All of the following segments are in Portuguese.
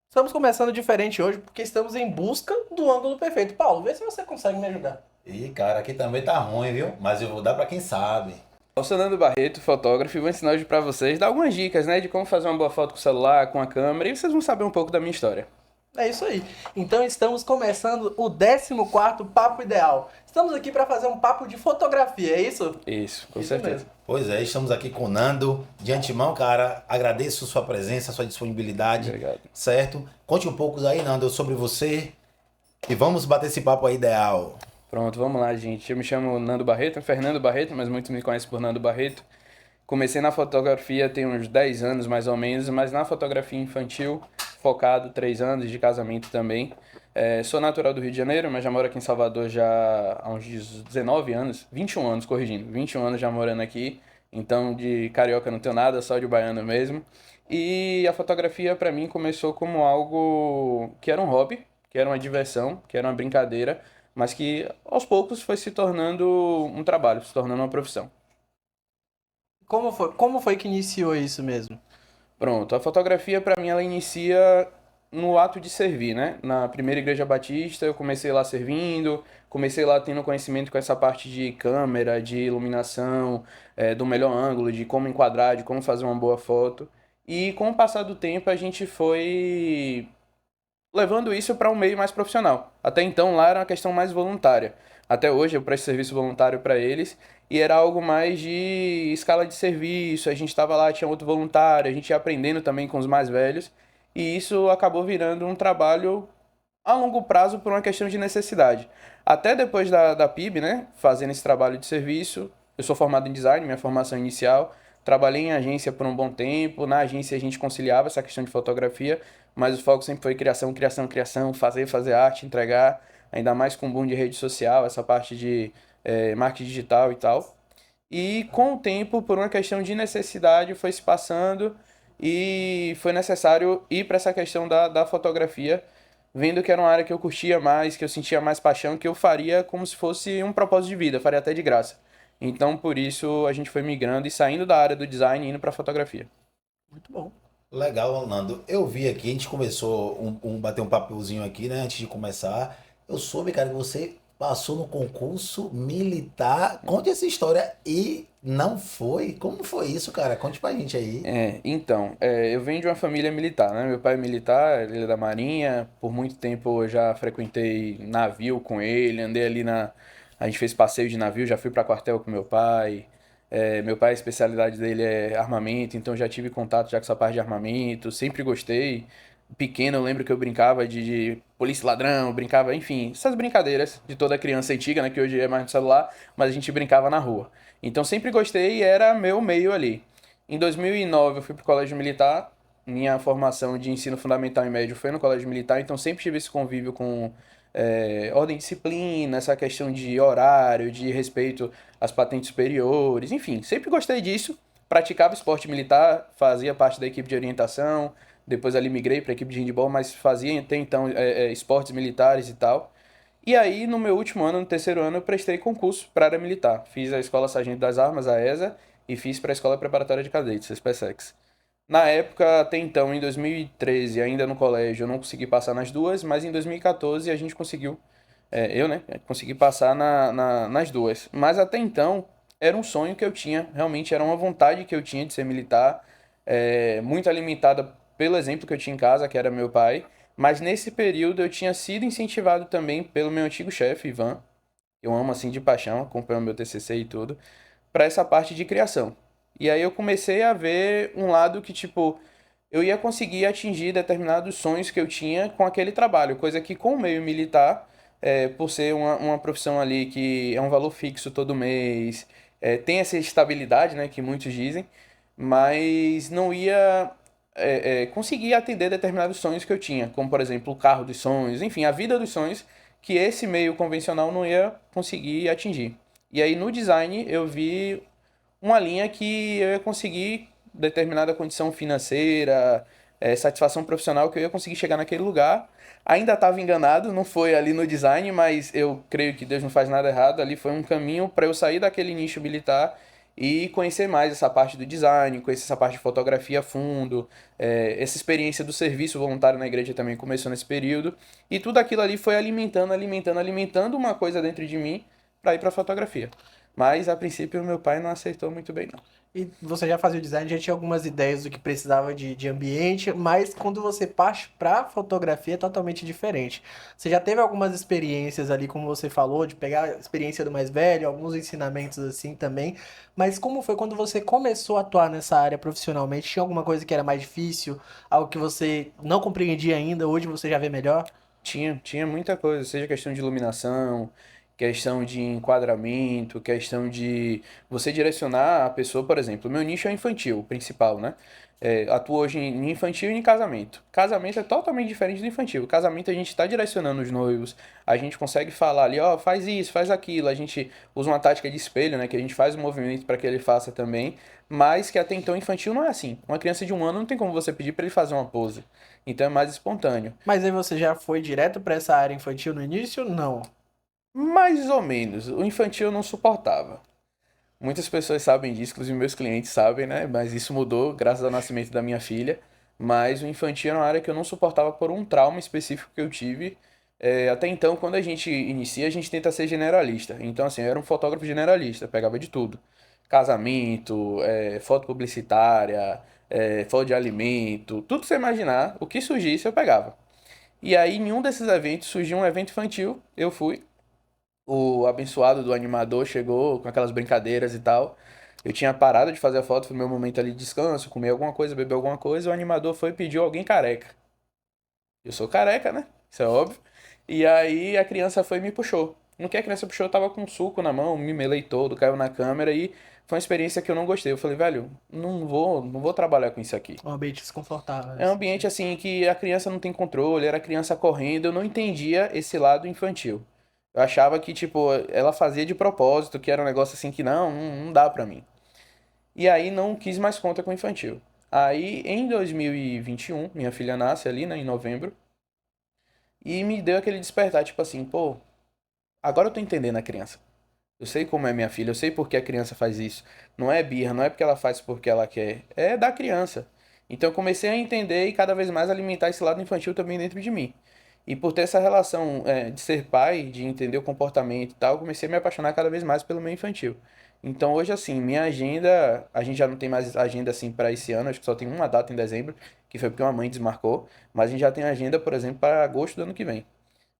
Estamos começando diferente hoje porque estamos em busca do ângulo perfeito. Paulo, vê se você consegue me ajudar. Ih, cara, aqui também tá ruim, viu? Mas eu vou dar pra quem sabe. Eu sou Nando Barreto, fotógrafo, e vou ensinar hoje pra vocês, dar algumas dicas, né, de como fazer uma boa foto com o celular, com a câmera, e vocês vão saber um pouco da minha história. É isso aí. Então estamos começando o 14º Papo Ideal. Estamos aqui para fazer um papo de fotografia, é isso? Isso, com Isso certeza. mesmo. Pois é, estamos aqui com o Nando. De antemão, cara, agradeço sua presença, sua disponibilidade, Obrigado. certo? Conte um pouco aí, Nando, sobre você e vamos bater esse papo aí ideal. Pronto, vamos lá, gente. Eu me chamo Nando Barreto, Fernando Barreto, mas muitos me conhecem por Nando Barreto. Comecei na fotografia tem uns 10 anos, mais ou menos, mas na fotografia infantil, focado 3 anos de casamento também. Sou natural do Rio de Janeiro, mas já moro aqui em Salvador já há uns 19 anos, 21 anos, corrigindo, 21 anos já morando aqui. Então, de carioca não tenho nada, só de baiano mesmo. E a fotografia para mim começou como algo que era um hobby, que era uma diversão, que era uma brincadeira, mas que aos poucos foi se tornando um trabalho, se tornando uma profissão. Como foi que iniciou isso mesmo? Pronto, a fotografia para mim ela inicia no ato de servir, né? Na primeira igreja batista eu comecei lá servindo, comecei lá tendo conhecimento com essa parte de câmera, de iluminação, do melhor ângulo, de como enquadrar, de como fazer uma boa foto. E com o passar do tempo a gente foi levando isso para um meio mais profissional. Até então lá era uma questão mais voluntária. Até hoje eu presto serviço voluntário para eles e era algo mais de escala de serviço. A gente estava lá, tinha outro voluntário, a gente ia aprendendo também com os mais velhos e isso acabou virando um trabalho a longo prazo por uma questão de necessidade. Até depois da PIB, né, fazendo esse trabalho de serviço, eu sou formado em design, minha formação inicial, trabalhei em agência por um bom tempo, na agência a gente conciliava essa questão de fotografia, mas o foco sempre foi criação, criação, criação, fazer arte, entregar, ainda mais com o boom de rede social, essa parte de marketing digital e tal. E com o tempo, por uma questão de necessidade, foi se passando e foi necessário ir para essa questão da fotografia, vendo que era uma área que eu curtia mais, que eu sentia mais paixão, que eu faria como se fosse um propósito de vida, faria até de graça. Então, por isso, a gente foi migrando e saindo da área do design e indo para fotografia. Muito bom. Legal, Nando. Eu vi aqui, a gente começou bater um papozinho aqui, né, antes de começar. Eu soube, cara, que você passou no concurso militar. Conte essa história e não foi. Como foi isso, cara? Conte pra gente aí. Eu venho de uma família militar, né? Meu pai é militar, ele é da Marinha. Por muito tempo eu já frequentei navio com ele, andei ali na. A gente fez passeio de navio, já fui para quartel com meu pai. Meu pai, a especialidade dele é armamento, então já tive contato já com essa parte de armamento, sempre gostei. Pequeno, eu lembro que eu brincava de polícia e ladrão, brincava, enfim, essas brincadeiras de toda criança antiga, né? Que hoje é mais no celular, mas a gente brincava na rua. Então sempre gostei e era meu meio ali. Em 2009 eu fui pro colégio militar. Minha formação de ensino fundamental e médio foi no colégio militar, então sempre tive esse convívio com ordem e disciplina, essa questão de horário, de respeito às patentes superiores, enfim, sempre gostei disso. Praticava esporte militar, fazia parte da equipe de orientação, depois ali migrei para a equipe de handball, mas fazia até então esportes militares e tal. E aí, no meu último ano, no terceiro ano, eu prestei concurso para a área militar. Fiz a Escola Sargento das Armas, a ESA, e fiz para a Escola Preparatória de Cadetes, a SpaceX. Na época, até então, em 2013, ainda no colégio, eu não consegui passar nas duas, mas em 2014 a gente conseguiu, eu, né, consegui passar nas duas. Mas até então, era um sonho que eu tinha, realmente era uma vontade que eu tinha de ser militar, muito alimentada pelo exemplo que eu tinha em casa, que era meu pai. Mas nesse período eu tinha sido incentivado também pelo meu antigo chefe, Ivan. Eu amo assim de paixão, acompanho meu TCC e tudo, para essa parte de criação. E aí eu comecei a ver um lado que, tipo, eu ia conseguir atingir determinados sonhos que eu tinha com aquele trabalho, coisa que com o meio militar, por ser uma profissão ali que é um valor fixo todo mês, tem essa estabilidade, né, que muitos dizem, mas não ia conseguir atender determinados sonhos que eu tinha, como por exemplo o carro dos sonhos, enfim, a vida dos sonhos que esse meio convencional não ia conseguir atingir. E aí no design eu vi uma linha que eu ia conseguir determinada condição financeira, satisfação profissional, que eu ia conseguir chegar naquele lugar. Ainda estava enganado, não foi ali no design, mas eu creio que Deus não faz nada errado. Ali foi um caminho para eu sair daquele nicho militar e conhecer mais essa parte do design, conhecer essa parte de fotografia a fundo, essa experiência do serviço voluntário na igreja também começou nesse período, e tudo aquilo ali foi alimentando uma coisa dentro de mim para ir para fotografia. Mas a princípio meu pai não aceitou muito bem não. E você já fazia o design, já tinha algumas ideias do que precisava de ambiente, mas quando você parte para fotografia é totalmente diferente. Você já teve algumas experiências ali, como você falou, de pegar a experiência do mais velho, alguns ensinamentos assim também, mas como foi quando você começou a atuar nessa área profissionalmente? Tinha alguma coisa que era mais difícil, algo que você não compreendia ainda, hoje você já vê melhor? Tinha muita coisa, seja questão de iluminação, questão de enquadramento, questão de você direcionar a pessoa, por exemplo, o meu nicho é infantil, o principal, né? Atuo hoje em infantil e em casamento. Casamento é totalmente diferente do infantil. Casamento a gente está direcionando os noivos, a gente consegue falar ali, ó, faz isso, faz aquilo, a gente usa uma tática de espelho, né? Que a gente faz o movimento para que ele faça também, mas que até então infantil não é assim. Uma criança de 1 ano não tem como você pedir para ele fazer uma pose. Então é mais espontâneo. Mas aí você já foi direto para essa área infantil no início? Não. Mais ou menos. O infantil eu não suportava. Muitas pessoas sabem disso, inclusive meus clientes sabem, né? Mas isso mudou graças ao nascimento da minha filha. Mas o infantil era uma área que eu não suportava por um trauma específico que eu tive. Até então, quando a gente inicia, a gente tenta ser generalista. Então, assim, eu era um fotógrafo generalista, pegava de tudo. Casamento, foto publicitária, foto de alimento, tudo que você imaginar, o que surgisse eu pegava. E aí, em um desses eventos, surgiu um evento infantil, eu fui. O abençoado do animador chegou com aquelas brincadeiras e tal. Eu tinha parado de fazer a foto, foi meu momento ali de descanso, comer alguma coisa, beber alguma coisa. O animador foi e pediu alguém careca. Eu sou careca, né? Isso é óbvio. E aí a criança foi e me puxou. No que a criança puxou, eu tava com um suco na mão, me melei todo, caiu na câmera e foi uma experiência que eu não gostei. Eu falei, velho, não vou trabalhar com isso aqui. Um ambiente desconfortável. É um ambiente assim que a criança não tem controle, era a criança correndo, eu não entendia esse lado infantil. Eu achava que, tipo, ela fazia de propósito, que era um negócio assim que não dá pra mim. E aí não quis mais conta com o infantil. Aí em 2021, minha filha nasce ali, né, em novembro, e me deu aquele despertar, tipo assim, pô, agora eu tô entendendo a criança. Eu sei como é minha filha, eu sei por que a criança faz isso. Não é birra, não é porque ela faz porque ela quer, é da criança. Então eu comecei a entender e cada vez mais alimentar esse lado infantil também dentro de mim. E por ter essa relação de ser pai, de entender o comportamento e tal, eu comecei a me apaixonar cada vez mais pelo meio infantil. Então hoje, assim, minha agenda, a gente já não tem mais agenda assim para esse ano, acho que só tem uma data em dezembro, que foi porque uma mãe desmarcou, mas a gente já tem agenda, por exemplo, para agosto do ano que vem.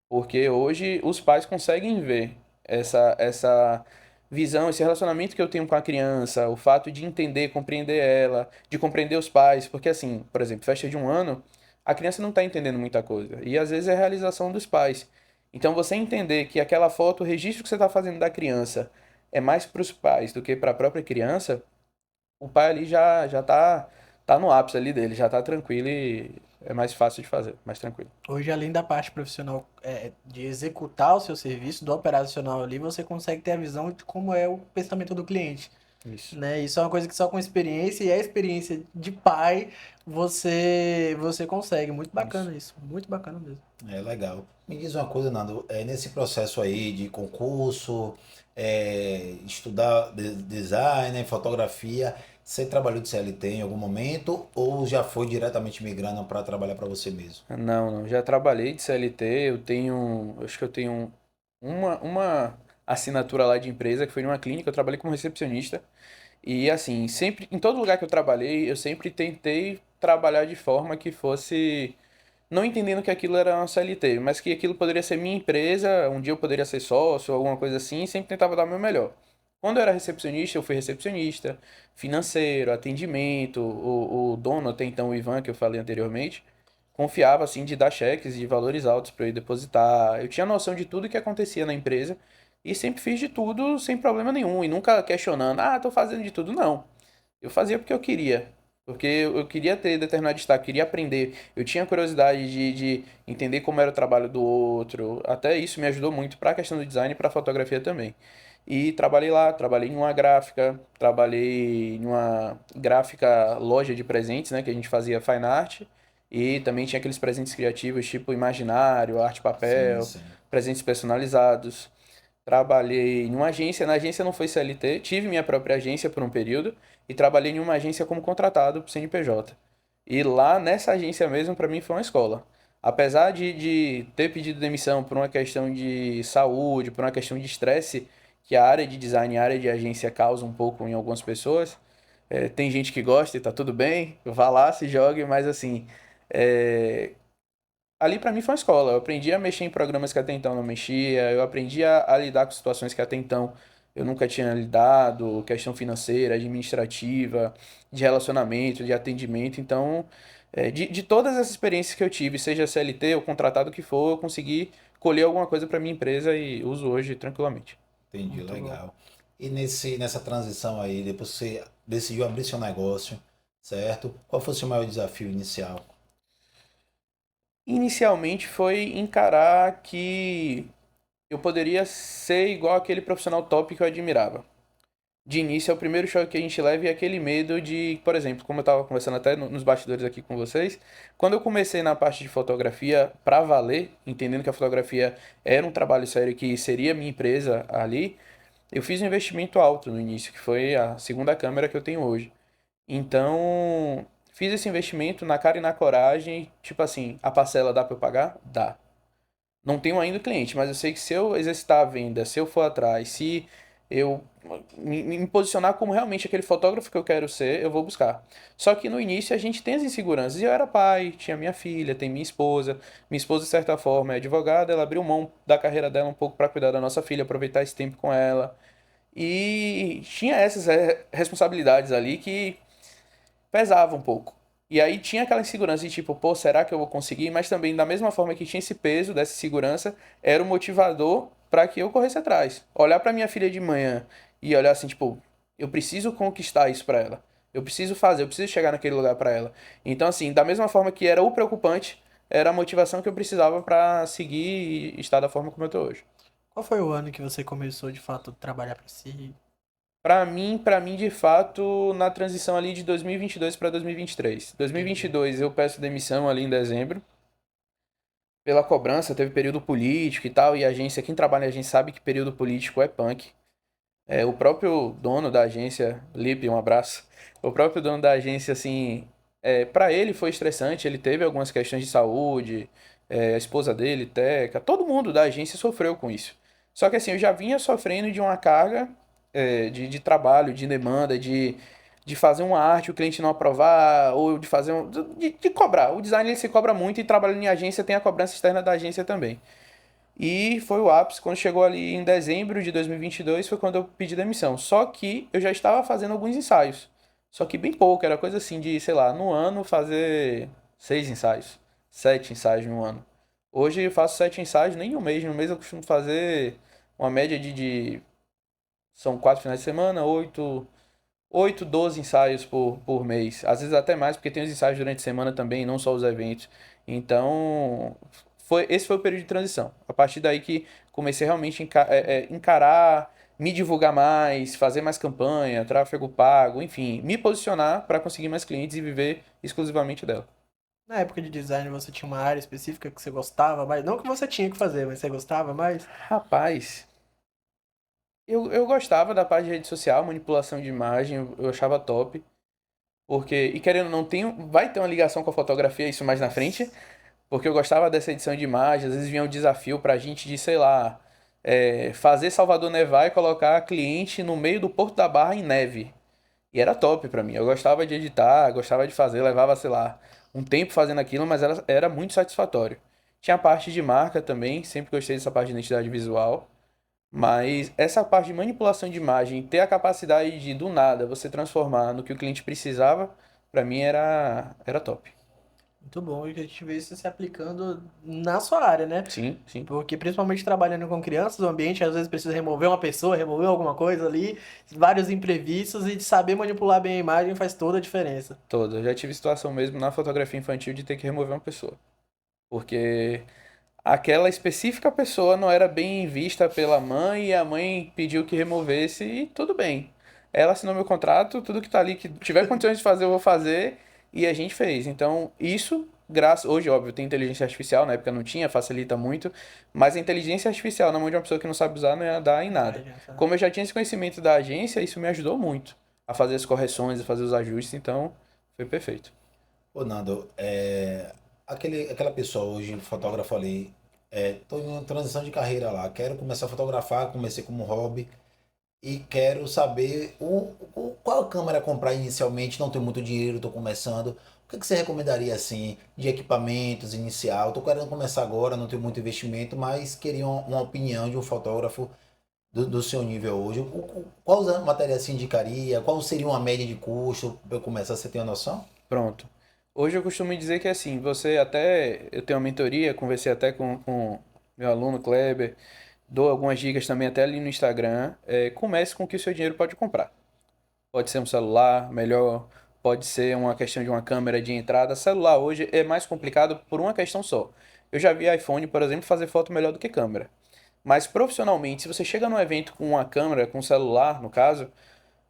Porque hoje os pais conseguem ver essa visão, esse relacionamento que eu tenho com a criança, o fato de entender, compreender ela, de compreender os pais. Porque, assim, por exemplo, festa de 1 ano, a criança não está entendendo muita coisa. E às vezes é a realização dos pais. Então, você entender que aquela foto, o registro que você está fazendo da criança é mais para os pais do que para a própria criança, o pai ali já tá no ápice ali dele, já tá tranquilo e é mais fácil de fazer, mais tranquilo. Hoje, além da parte profissional de executar o seu serviço, do operacional ali, você consegue ter a visão de como é o pensamento do cliente, Isso. né? Isso é uma coisa que só com experiência e a experiência de pai você consegue. Muito bacana isso, muito bacana mesmo. É legal. Me diz uma coisa, Nando, nesse processo aí de concurso, estudar design, né, fotografia, você trabalhou de CLT em algum momento ou já foi diretamente migrando para trabalhar para você mesmo? Não, já trabalhei de CLT, acho que eu tenho uma assinatura lá de empresa que foi numa clínica, eu trabalhei como recepcionista. E assim, sempre, em todo lugar que eu trabalhei, eu sempre tentei trabalhar de forma que fosse, não entendendo que aquilo era uma CLT, mas que aquilo poderia ser minha empresa, um dia eu poderia ser sócio, alguma coisa assim, e sempre tentava dar o meu melhor. Quando eu era recepcionista, eu fui recepcionista, financeiro, atendimento, o dono, até então o Ivan, que eu falei anteriormente, confiava assim de dar cheques de valores altos para eu ir depositar. Eu tinha noção de tudo que acontecia na empresa e sempre fiz de tudo sem problema nenhum e nunca questionando, tô fazendo de tudo, não. Eu fazia porque eu queria. Porque eu queria ter determinado destaque, queria aprender. Eu tinha curiosidade de entender como era o trabalho do outro. Até isso me ajudou muito para a questão do design e para a fotografia também. E trabalhei lá, trabalhei em uma gráfica, trabalhei em uma gráfica loja de presentes, né, que a gente fazia fine art. E também tinha aqueles presentes criativos, tipo imaginário, arte Sim, papel, sim. presentes personalizados. Trabalhei em uma agência, na agência não foi CLT, tive minha própria agência por um período e trabalhei em uma agência como contratado por CNPJ. E lá nessa agência mesmo, para mim foi uma escola. Apesar de ter pedido demissão por uma questão de saúde, por uma questão de estresse que a área de design, a área de agência causa um pouco em algumas pessoas, tem gente que gosta e tá tudo bem, vá lá, se jogue, mas assim, é, ali pra mim foi uma escola. Eu aprendi a mexer em programas que até então não mexia, eu aprendi a lidar com situações que até então eu nunca tinha lidado, questão financeira, administrativa, de relacionamento, de atendimento. Então, de todas essas experiências que eu tive, seja CLT ou contratado que for, eu consegui colher alguma coisa para minha empresa e uso hoje tranquilamente. Entendi, Muito bom. legal. E nessa transição aí, depois você decidiu abrir seu negócio, certo? Qual foi o seu maior desafio inicial? Inicialmente foi encarar que eu poderia ser igual aquele profissional top que eu admirava. De início, é o primeiro choque que a gente leva e é aquele medo de, por exemplo, como eu estava conversando até nos bastidores aqui com vocês, quando eu comecei na parte de fotografia para valer, entendendo que a fotografia era um trabalho sério que seria minha empresa ali, eu fiz um investimento alto no início, que foi a segunda câmera que eu tenho hoje. Então, fiz esse investimento na cara e na coragem, tipo assim, a parcela dá para eu pagar? Dá. Não tenho ainda o cliente, mas eu sei que se eu exercitar a venda, se eu for atrás, se eu me posicionar como realmente aquele fotógrafo que eu quero ser, eu vou buscar. Só que no início a gente tem as inseguranças. E eu era pai, tinha minha filha, tem minha esposa. Minha esposa, de certa forma, é advogada, ela abriu mão da carreira dela um pouco para cuidar da nossa filha, aproveitar esse tempo com ela. E tinha essas responsabilidades ali que pesava um pouco. E aí tinha aquela insegurança de tipo, pô, será que eu vou conseguir? Mas também, da mesma forma que tinha esse peso dessa segurança, era o motivador para que eu corresse atrás. Olhar para minha filha de manhã e olhar assim, tipo, eu preciso conquistar isso para ela. Eu preciso fazer, eu preciso chegar naquele lugar para ela. Então, assim, da mesma forma que era o preocupante, era a motivação que eu precisava para seguir e estar da forma como eu tô hoje. Qual foi o ano que você começou de fato a trabalhar pra si? Para mim, de fato, na transição ali de 2022 para 2023. Entendi. 2022 eu peço demissão ali em dezembro, pela cobrança, teve período político e tal, e a agência, quem trabalha na agência sabe que período político é punk. O próprio dono da agência, Lipe, um abraço. O próprio dono da agência, assim, para ele foi estressante, ele teve algumas questões de saúde, a esposa dele, Teca, todo mundo da agência sofreu com isso. Só que assim, eu já vinha sofrendo de uma carga de trabalho, de demanda, de fazer uma arte, o cliente não aprovar, ou de fazer de cobrar. O design ele se cobra muito e trabalhando em agência tem a cobrança externa da agência também. E foi o ápice, quando chegou ali em dezembro de 2022, foi quando eu pedi demissão. Só que eu já estava fazendo alguns ensaios. Só que bem pouco, era coisa assim de, sei lá, no ano fazer 6 ensaios, 7 ensaios no ano. Hoje eu faço 7 ensaios, nem um mês. No mês eu costumo fazer uma média são 4 finais de semana, 12 ensaios por mês. Às vezes até mais, porque tem os ensaios durante a semana também, não só os eventos. Então, esse foi o período de transição. A partir daí que comecei realmente a encarar, me divulgar mais, fazer mais campanha, tráfego pago, enfim, me posicionar para conseguir mais clientes e viver exclusivamente dela. Na época de design você tinha uma área específica que você gostava mais? Não que você tinha que fazer, mas você gostava mais? Rapaz, eu gostava da parte de rede social, manipulação de imagem, eu achava top. Porque, e querendo ou não, vai ter uma ligação com a fotografia, isso mais na frente, porque eu gostava dessa edição de imagem, às vezes vinha um desafio pra gente de, sei lá, fazer Salvador nevar e colocar cliente no meio do Porto da Barra em neve. E era top pra mim. Eu gostava de editar, gostava de fazer, levava, sei lá, um tempo fazendo aquilo, mas era muito satisfatório. Tinha a parte de marca também, sempre gostei dessa parte de identidade visual. Mas essa parte de manipulação de imagem, ter a capacidade de, do nada, você transformar no que o cliente precisava, pra mim era top. Muito bom, e que a gente vê isso se aplicando na sua área, né? Sim, sim. Porque principalmente trabalhando com crianças, o ambiente às vezes precisa remover uma pessoa, remover alguma coisa ali, vários imprevistos e de saber manipular bem a imagem faz toda a diferença. Toda. Eu já tive situação mesmo na fotografia infantil de ter que remover uma pessoa. Porque aquela específica pessoa não era bem vista pela mãe e a mãe pediu que removesse e tudo bem. Ela assinou meu contrato, tudo que tá ali que tiver condições de fazer eu vou fazer e a gente fez. Então, isso Hoje, óbvio, tem inteligência artificial, na época não tinha, facilita muito, mas a inteligência artificial na mão de uma pessoa que não sabe usar não ia dar em Não nada. adianta, né? Como eu já tinha esse conhecimento da agência, isso me ajudou muito a fazer as correções, a fazer os ajustes, então foi perfeito. Ô, Nando, aquela pessoa hoje, fotógrafo ali, tô em transição de carreira lá, quero começar a fotografar, comecei como hobby e quero saber qual câmera comprar inicialmente, não tenho muito dinheiro, estou começando. O que você recomendaria assim de equipamentos inicial? Estou querendo começar agora, não tenho muito investimento, mas queria uma opinião de um fotógrafo do seu nível hoje. Qual matéria se indicaria? Qual seria uma média de custo para eu começar? Você tem uma noção? Pronto. Hoje eu costumo dizer que assim, eu tenho uma mentoria, conversei até com meu aluno Kleber, dou algumas dicas também até ali no Instagram. Comece com o que o seu dinheiro pode comprar. Pode ser um celular, melhor, pode ser uma questão de uma câmera de entrada. Celular hoje é mais complicado por uma questão só. Eu já vi iPhone, por exemplo, fazer foto melhor do que câmera. Mas profissionalmente, se você chega num evento com uma câmera, com um celular, no caso,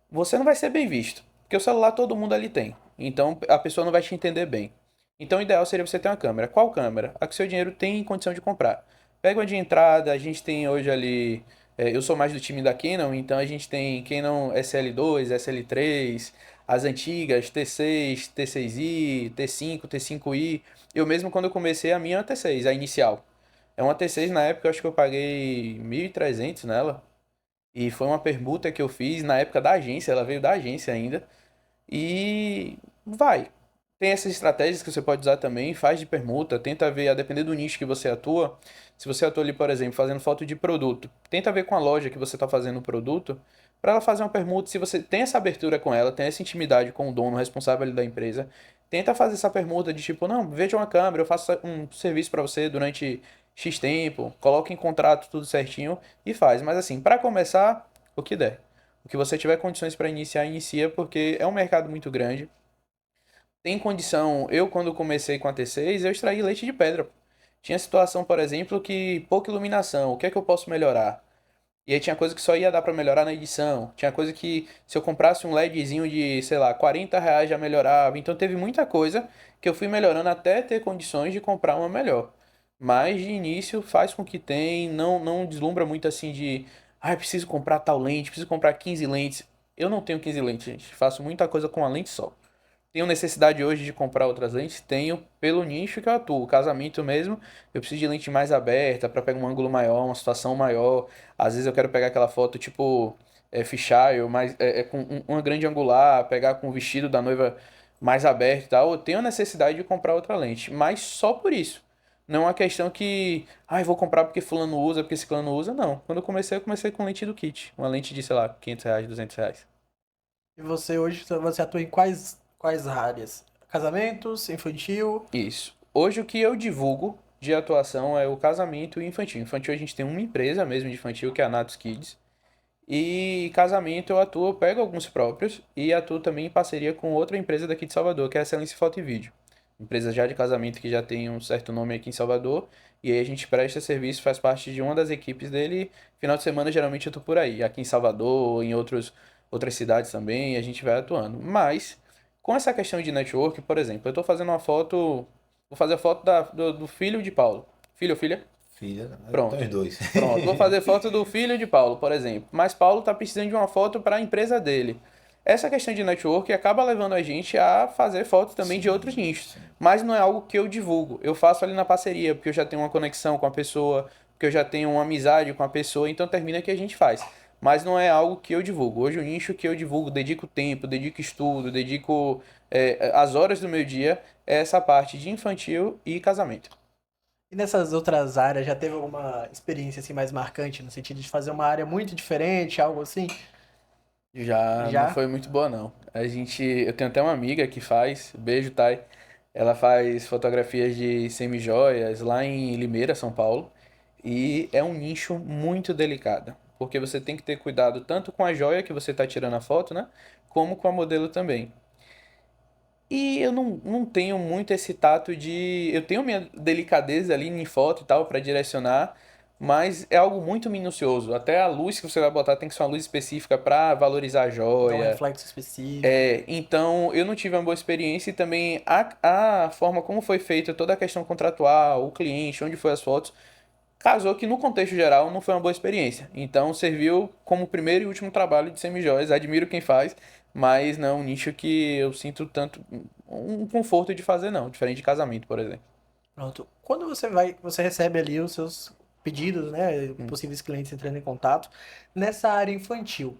você não vai ser bem visto. Porque o celular todo mundo ali tem. Então a pessoa não vai te entender bem. Então o ideal seria você ter uma câmera. Qual câmera? A que seu dinheiro tem condição de comprar. Pega uma de entrada, a gente tem hoje ali. Eu sou mais do time da Canon, então a gente tem Canon SL2, SL3, as antigas T6, T6i, T5, T5i. Eu mesmo quando eu comecei a minha é uma T6, a inicial. É uma T6 na época, eu acho que eu paguei 1.300 nela. E foi uma permuta que eu fiz na época da agência, ela veio da agência ainda. E vai. Tem essas estratégias que você pode usar também, faz de permuta, tenta ver, a depender do nicho que você atua. Se você atua ali, por exemplo, fazendo foto de produto, tenta ver com a loja que você está fazendo o produto, para ela fazer uma permuta. Se você tem essa abertura com ela, tem essa intimidade com o dono, responsável ali da empresa, tenta fazer essa permuta de tipo, não, veja uma câmera, eu faço um serviço para você durante X tempo, coloque em contrato tudo certinho e faz. Mas assim, para começar, o que der. O que você tiver condições para iniciar, inicia, porque é um mercado muito grande. Tem condição. Eu, quando comecei com a T6, eu extraí leite de pedra. Tinha situação, por exemplo, que pouca iluminação. O que é que eu posso melhorar? E aí tinha coisa que só ia dar para melhorar na edição. Tinha coisa que se eu comprasse um LEDzinho de, sei lá, R$ 40 já melhorava. Então teve muita coisa que eu fui melhorando até ter condições de comprar uma melhor. Mas de início faz com que tem, não deslumbra muito assim de, preciso comprar tal lente, preciso comprar 15 lentes. Eu não tenho 15 lentes, gente. Faço muita coisa com uma lente só. Tenho necessidade hoje de comprar outras lentes? Tenho pelo nicho que eu atuo. Casamento mesmo, eu preciso de lente mais aberta para pegar um ângulo maior, uma situação maior. Às vezes eu quero pegar aquela foto tipo fisheye, mas com uma grande angular, pegar com o vestido da noiva mais aberto e tal. Eu tenho necessidade de comprar outra lente, mas só por isso. Não é uma questão que, eu vou comprar porque fulano usa, porque ciclano usa. Não. Quando eu comecei com lente do kit. Uma lente de, sei lá, R$ 500, R$ 200. E você hoje, você atua em quais áreas? Casamentos, infantil? Isso. Hoje o que eu divulgo de atuação é o casamento e infantil. Infantil a gente tem uma empresa mesmo de infantil, que é a Natus Kids. E casamento eu pego alguns próprios e atuo também em parceria com outra empresa daqui de Salvador, que é a Excelência Foto e Vídeo. Empresa já de casamento que já tem um certo nome aqui em Salvador. E aí a gente presta serviço, faz parte de uma das equipes dele. Final de semana geralmente eu tô por aí, aqui em Salvador, em outras cidades também, a gente vai atuando. Mas, com essa questão de network, por exemplo, eu tô fazendo uma foto. Vou fazer a foto do filho de Paulo. Filho ou filha? Filha, então Pronto. os dois. Pronto, vou fazer foto do filho de Paulo, por exemplo. Mas Paulo está precisando de uma foto para a empresa dele. Essa questão de network acaba levando a gente a fazer fotos também de Sim, outros nichos. sim. Mas não é algo que eu divulgo. Eu faço ali na parceria, porque eu já tenho uma conexão com a pessoa, porque eu já tenho uma amizade com a pessoa, então termina que a gente faz. Mas não é algo que eu divulgo. Hoje o nicho que eu divulgo, dedico tempo, dedico estudo, dedico as horas do meu dia, é essa parte de infantil e casamento. E nessas outras áreas, já teve alguma experiência assim mais marcante, no sentido de fazer uma área muito diferente, algo assim? Já não Já? foi muito boa, não. Eu tenho até uma amiga que faz, beijo, Thay. Ela faz fotografias de semijoias lá em Limeira, São Paulo. E é um nicho muito delicado, porque você tem que ter cuidado tanto com a joia que você está tirando a foto, né? Como com a modelo também. E eu não tenho muito esse tato de. Eu tenho minha delicadeza ali em foto e tal para direcionar, mas é algo muito minucioso. Até a luz que você vai botar tem que ser uma luz específica para valorizar a Dá um joia. reflexo específico. Então, eu não tive uma boa experiência e também a forma como foi feita toda a questão contratual, o cliente, onde foi as fotos, casou que no contexto geral não foi uma boa experiência. Então, serviu como primeiro e último trabalho de semijóias. Admiro quem faz, mas não é um nicho que eu sinto tanto um conforto de fazer, não. Diferente de casamento, por exemplo. Pronto. Quando você recebe ali os seus pedidos, né? Possíveis clientes entrando em contato, nessa área infantil.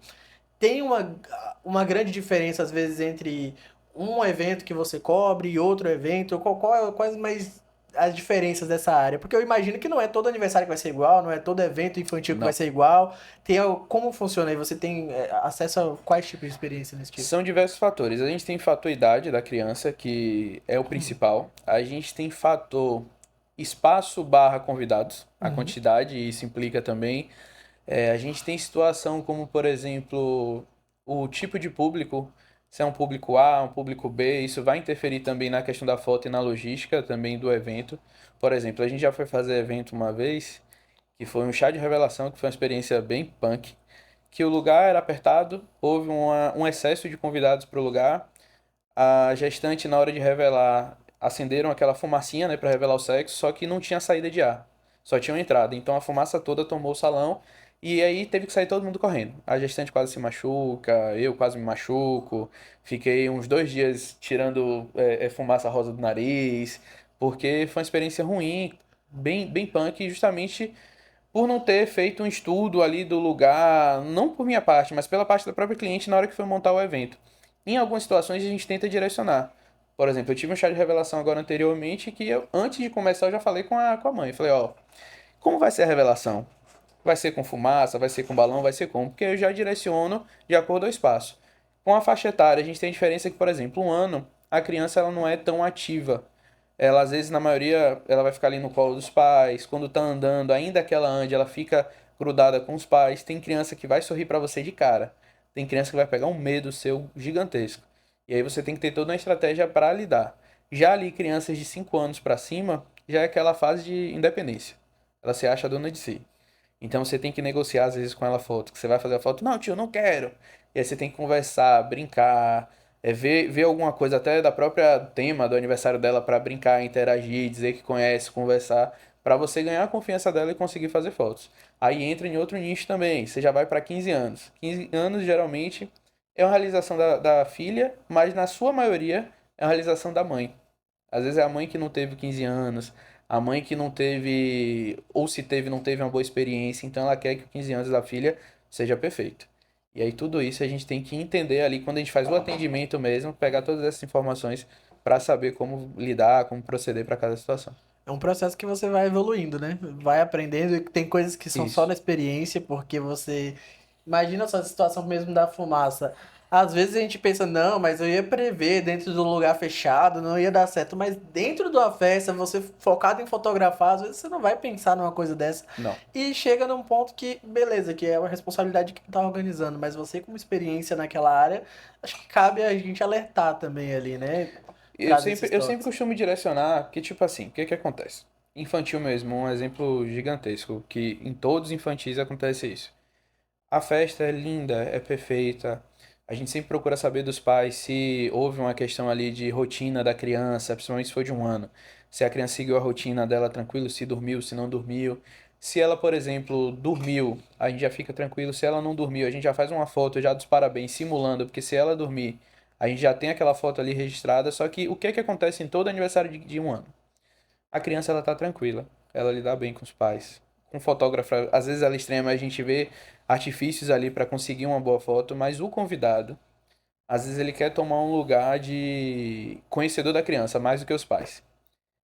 Tem uma grande diferença, às vezes, entre um evento que você cobre e outro evento? Quais mais as diferenças dessa área? Porque eu imagino que não é todo aniversário que vai ser igual, não é todo evento infantil que vai Não. ser igual. Como funciona aí? Você tem acesso a quais tipos de experiência nesse tipo? São diversos fatores. A gente tem fator idade da criança, que é o principal. A gente tem fator espaço barra convidados, a Uhum. quantidade, e isso implica também. A gente tem situação como, por exemplo, o tipo de público, se é um público A, um público B, isso vai interferir também na questão da foto e na logística também do evento. Por exemplo, a gente já foi fazer evento uma vez, que foi um chá de revelação, que foi uma experiência bem punk, que o lugar era apertado, houve um excesso de convidados para o lugar, a gestante, na hora de revelar, acenderam aquela fumacinha, né, para revelar o sexo, só que não tinha saída de ar, só tinha uma entrada. Então a fumaça toda tomou o salão e aí teve que sair todo mundo correndo. A gestante quase se machuca, eu quase me machuco, fiquei uns 2 dias tirando fumaça rosa do nariz, porque foi uma experiência ruim, bem punk, justamente por não ter feito um estudo ali do lugar, não por minha parte, mas pela parte da própria cliente na hora que foi montar o evento. Em algumas situações a gente tenta direcionar. Por exemplo, eu tive um chá de revelação agora anteriormente que eu, antes de começar, eu já falei com a mãe. Eu falei, ó, como vai ser a revelação? Vai ser com fumaça, vai ser com balão, vai ser como? Porque eu já direciono de acordo ao espaço. Com a faixa etária, a gente tem diferença que, por exemplo, 1 ano, a criança ela não é tão ativa. Ela, às vezes, na maioria, ela vai ficar ali no colo dos pais. Quando tá andando, ainda que ela ande, ela fica grudada com os pais. Tem criança que vai sorrir pra você de cara. Tem criança que vai pegar um medo seu gigantesco. E aí você tem que ter toda uma estratégia para lidar. Já ali, crianças de 5 anos pra cima, já é aquela fase de independência. Ela se acha dona de si. Então você tem que negociar às vezes com ela a foto. Que você vai fazer a foto, não, tio, não quero. E aí você tem que conversar, brincar, ver alguma coisa até da própria tema do aniversário dela para brincar, interagir, dizer que conhece, conversar, para você ganhar a confiança dela e conseguir fazer fotos. Aí entra em outro nicho também. Você já vai para 15 anos. 15 anos geralmente é uma realização da filha, mas na sua maioria é uma realização da mãe. Às vezes é a mãe que não teve 15 anos, a mãe que não teve, ou se teve, não teve uma boa experiência, então ela quer que os 15 anos da filha seja perfeito. E aí tudo isso a gente tem que entender ali quando a gente faz o atendimento mesmo, pegar todas essas informações para saber como lidar, como proceder para cada situação. É um processo que você vai evoluindo, né? Vai aprendendo e tem coisas que são só Isso. na experiência, porque você imagina essa situação mesmo da fumaça. Às vezes a gente pensa, não, mas eu ia prever dentro do lugar fechado, não ia dar certo. Mas dentro de uma festa, você focado em fotografar, às vezes você não vai pensar numa coisa dessa. Não. E chega num ponto que, beleza, que é uma responsabilidade de quem tá organizando, mas você com experiência naquela área, acho que cabe a gente alertar também ali, né? Eu Trazer sempre, esses eu sempre toques. costumo direcionar que, tipo assim, o que que acontece? Infantil mesmo, um exemplo gigantesco, que em todos os infantis acontece isso. A festa é linda, é perfeita. A gente sempre procura saber dos pais se houve uma questão ali de rotina da criança, principalmente se for de 1 ano. Se a criança seguiu a rotina dela tranquilo, se dormiu, se não dormiu. Se ela, por exemplo, dormiu, a gente já fica tranquilo. Se ela não dormiu, a gente já faz uma foto já dos parabéns, simulando, porque se ela dormir, a gente já tem aquela foto ali registrada. Só que o que é que acontece em todo aniversário de 1 ano? A criança ela tá tranquila, ela lida bem com os pais. Com o fotógrafo, às vezes ela extrema, a gente vê artifícios ali para conseguir uma boa foto, mas o convidado, às vezes ele quer tomar um lugar de conhecedor da criança, mais do que os pais.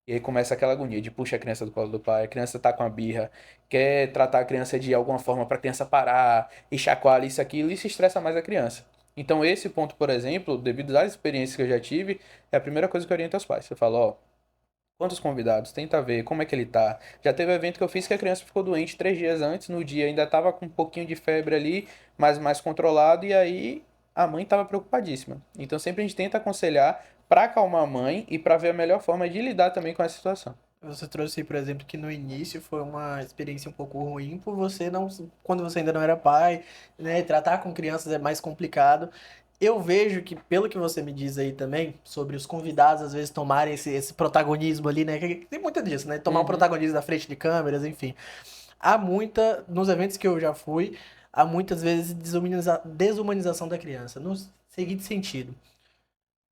E aí começa aquela agonia de puxa a criança do colo do pai, a criança tá com a birra, quer tratar a criança de alguma forma para a criança parar, e chacoalha isso aquilo, e se estressa mais a criança. Então esse ponto, por exemplo, devido às experiências que eu já tive, é a primeira coisa que eu oriento aos pais. Eu falo, ó, quantos convidados? Tenta ver como é que ele tá. Já teve um evento que eu fiz que a criança ficou doente 3 dias antes, no dia ainda tava com um pouquinho de febre ali, mas mais controlado, e aí a mãe tava preocupadíssima. Então sempre a gente tenta aconselhar para acalmar a mãe e para ver a melhor forma de lidar também com essa situação. Você trouxe, por exemplo, que no início foi uma experiência um pouco ruim por você não, quando você ainda não era pai, né? Tratar com crianças é mais complicado. Eu vejo que, pelo que você me diz aí também, sobre os convidados às vezes tomarem esse protagonismo ali, né? Que tem muito disso, né? Tomar um Uhum. protagonismo na frente de câmeras, enfim. Há muita, nos eventos que eu já fui, há muitas vezes desumanização da criança, no seguinte sentido.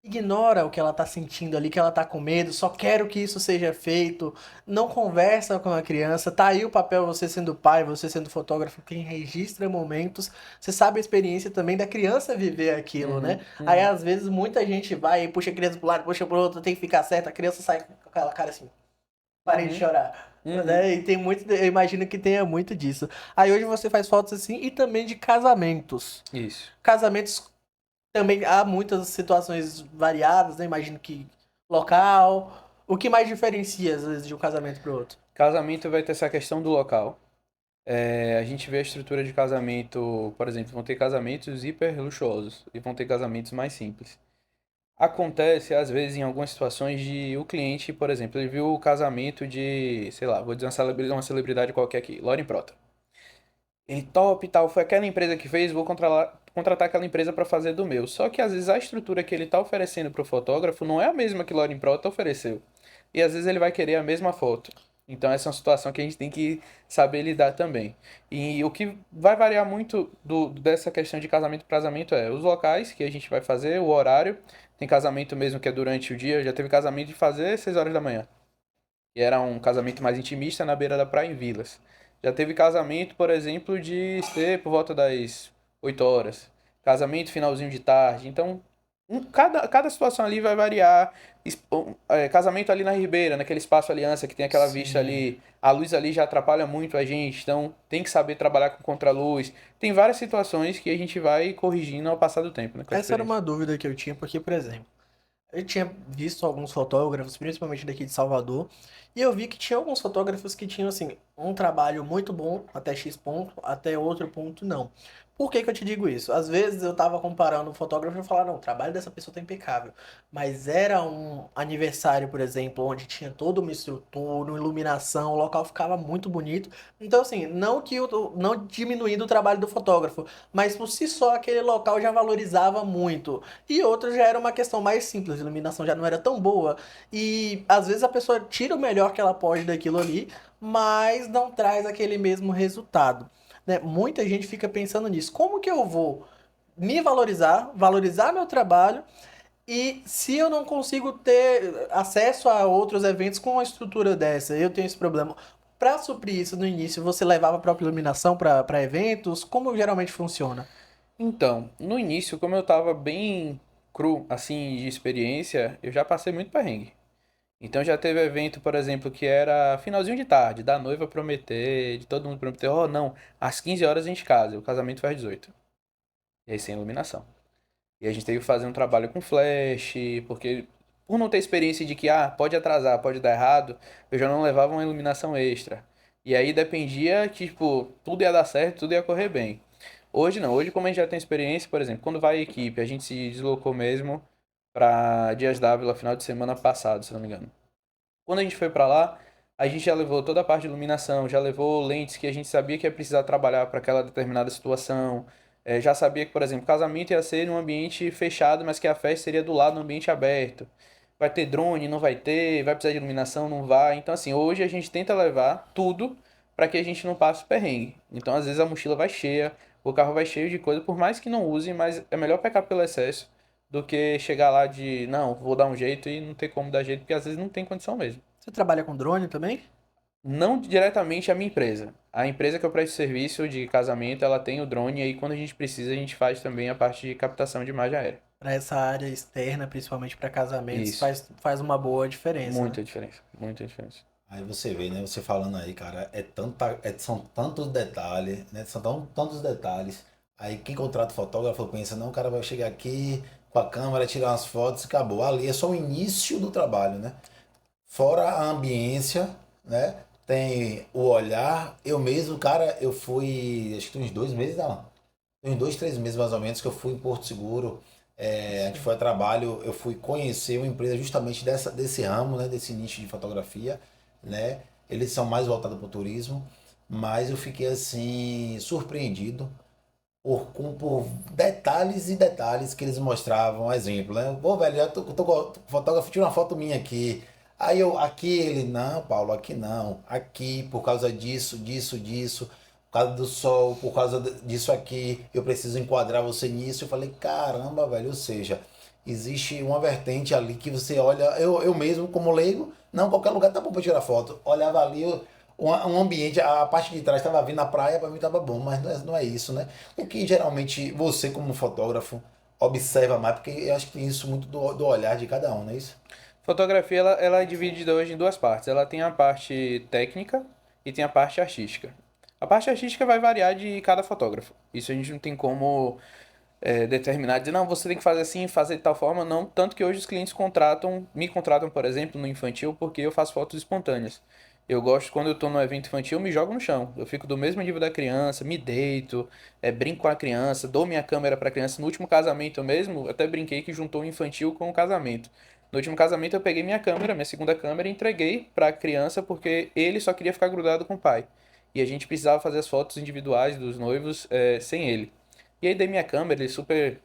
Ignora o que ela tá sentindo ali, que ela tá com medo, só quero que isso seja feito, não conversa com a criança, tá aí o papel, você sendo pai, você sendo fotógrafo, quem registra momentos, você sabe a experiência também da criança viver aquilo, né? Uhum. Aí Uhum. às vezes muita gente vai e puxa a criança pro lado, puxa pro outro, tem que ficar certo, a criança sai com aquela cara assim, parei de Uhum. chorar. Uhum. Né? E tem muito, eu imagino que tenha muito disso. Aí hoje você faz fotos assim e também de casamentos. Isso. Casamentos também há muitas situações variadas, né? Imagino que local. O que mais diferencia, às vezes, de um casamento para o outro? Casamento vai ter essa questão do local. A gente vê a estrutura de casamento, por exemplo, vão ter casamentos hiper luxuosos e vão ter casamentos mais simples. Acontece, às vezes, em algumas situações de o cliente, por exemplo, ele viu o casamento de, sei lá, vou dizer uma celebridade qualquer aqui, Lauren Prota. Ele top e tal, foi aquela empresa que fez, vou contratar aquela empresa para fazer do meu. Só que às vezes a estrutura que ele tá oferecendo pro fotógrafo não é a mesma que Lauren Prota ofereceu. E às vezes ele vai querer a mesma foto. Então essa é uma situação que a gente tem que saber lidar também. E o que vai variar muito dessa questão de casamento para casamento é os locais que a gente vai fazer, o horário. Tem casamento mesmo que é durante o dia, já teve casamento de fazer 6 horas da manhã. E era um casamento mais intimista na beira da praia em Vilas. Já teve casamento, por exemplo, de ser por volta das 8 horas. Casamento finalzinho de tarde. Então, cada situação ali vai variar. Casamento ali na Ribeira, naquele espaço Aliança que tem aquela vista Sim. ali. A luz ali já atrapalha muito a gente. Então, tem que saber trabalhar com contraluz. Tem várias situações que a gente vai corrigindo ao passar do tempo, né, com a Essa era experiência. uma dúvida que eu tinha, porque, por exemplo, eu tinha visto alguns fotógrafos, principalmente daqui de Salvador, e eu vi que tinha alguns fotógrafos que tinham, assim, um trabalho muito bom até X ponto, até outro ponto não. Por que que eu te digo isso? Às vezes eu tava comparando o fotógrafo e falava, não, o trabalho dessa pessoa tá impecável. Mas era um aniversário, por exemplo, onde tinha toda uma estrutura, uma iluminação, o local ficava muito bonito. Então, assim, não diminuindo o trabalho do fotógrafo, mas por si só aquele local já valorizava muito. E outro já era uma questão mais simples, a iluminação já não era tão boa. E às vezes a pessoa tira o melhor que ela pode daquilo ali, mas não traz aquele mesmo resultado. Né? Muita gente fica pensando nisso. Como que eu vou me valorizar, valorizar meu trabalho, e se eu não consigo ter acesso a outros eventos com uma estrutura dessa, eu tenho esse problema. Para suprir isso no início, você levava a própria iluminação para eventos? Como geralmente funciona? Então, no início, como eu tava bem cru, assim, de experiência, eu já passei muito perrengue. Então já teve evento, por exemplo, que era finalzinho de tarde, da noiva prometer, de todo mundo prometer, oh não, às 15 horas a gente casa, e o casamento foi às 18. E aí sem iluminação. E a gente teve que fazer um trabalho com flash, porque por não ter experiência de que, pode atrasar, pode dar errado, eu já não levava uma iluminação extra. E aí dependia que, tipo, tudo ia dar certo, tudo ia correr bem. Hoje não, hoje como a gente já tem experiência, por exemplo, quando vai a equipe, a gente se deslocou mesmo pra Dias Dávila final de semana passado, se não me engano. Quando a gente foi pra lá, a gente já levou toda a parte de iluminação, já levou lentes que a gente sabia que ia precisar trabalhar para aquela determinada situação. Já sabia que, por exemplo, o casamento ia ser num ambiente fechado, mas que a festa seria do lado no ambiente aberto. Vai ter drone, não vai ter, vai precisar de iluminação, não vai. Então, assim, hoje a gente tenta levar tudo para que a gente não passe perrengue. Então, às vezes a mochila vai cheia, o carro vai cheio de coisa, por mais que não use, mas é melhor pecar pelo excesso do que chegar lá de, não, vou dar um jeito e não ter como dar jeito, porque às vezes não tem condição mesmo. Você trabalha com drone também? Não diretamente a minha empresa. A empresa que eu presto serviço de casamento, ela tem o drone e aí quando a gente precisa, a gente faz também a parte de captação de imagem aérea. Para essa área externa, principalmente para casamentos, Isso. faz uma boa diferença, né? Muita diferença. Muita diferença. Aí você vê, né? Você falando aí, cara, são tantos detalhes, né? São tantos detalhes. Aí quem contrata o fotógrafo pensa, não, o cara vai chegar aqui com a câmera, tirar umas fotos e acabou. Ali é só o início do trabalho, né? Fora a ambiência, né? Tem o olhar. Eu mesmo, cara, eu fui, acho que tem uns 2 meses, não. Tem uns 2, 3 meses mais ou menos que eu fui em Porto Seguro. A gente Sim. foi a trabalho, eu fui conhecer uma empresa justamente desse ramo, né? Desse nicho de fotografia. né? Eles são mais voltados para o turismo, mas eu fiquei assim surpreendido por detalhes e detalhes que eles mostravam. Exemplo, né? Pô, velho, tô com o fotógrafo, tira uma foto minha aqui. Aí eu, aqui ele, não, Paulo, aqui não. Aqui, por causa disso, disso, disso. Por causa do sol, por causa disso aqui, eu preciso enquadrar você nisso. Eu falei, caramba, velho, ou seja, existe uma vertente ali que você olha, eu mesmo, como leigo, não, qualquer lugar tá bom pra tirar foto. Olhava ali, um ambiente, a parte de trás estava vindo na praia, para mim estava bom, mas não é isso, né? O que geralmente você, como fotógrafo, observa mais, porque eu acho que tem isso muito do olhar de cada um, não é isso? Fotografia, ela é dividida hoje em duas partes. Ela tem a parte técnica e tem a parte artística. A parte artística vai variar de cada fotógrafo. Isso a gente não tem como determinar, dizer, não, você tem que fazer assim, fazer de tal forma, não. Tanto que hoje os clientes me contratam, por exemplo, no infantil, porque eu faço fotos espontâneas. Eu gosto, quando eu tô no evento infantil, eu me jogo no chão. Eu fico do mesmo nível da criança, me deito, brinco com a criança, dou minha câmera pra criança. No último casamento mesmo, eu até brinquei que juntou o infantil com o casamento. No último casamento, eu peguei minha câmera, minha segunda câmera, e entreguei pra criança, porque ele só queria ficar grudado com o pai. E a gente precisava fazer as fotos individuais dos noivos sem ele. E aí dei minha câmera, ele super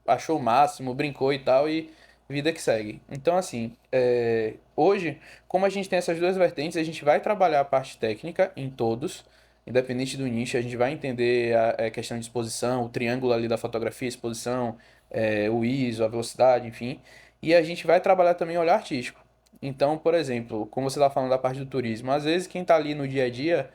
achou o máximo, brincou e tal, e vida que segue. Então, assim, hoje, como a gente tem essas duas vertentes, a gente vai trabalhar a parte técnica em todos, independente do nicho, a gente vai entender a questão de exposição, o triângulo ali da fotografia, exposição, o ISO, a velocidade, enfim. E a gente vai trabalhar também o olhar artístico. Então, por exemplo, como você está falando da parte do turismo, às vezes quem está ali no dia a dia,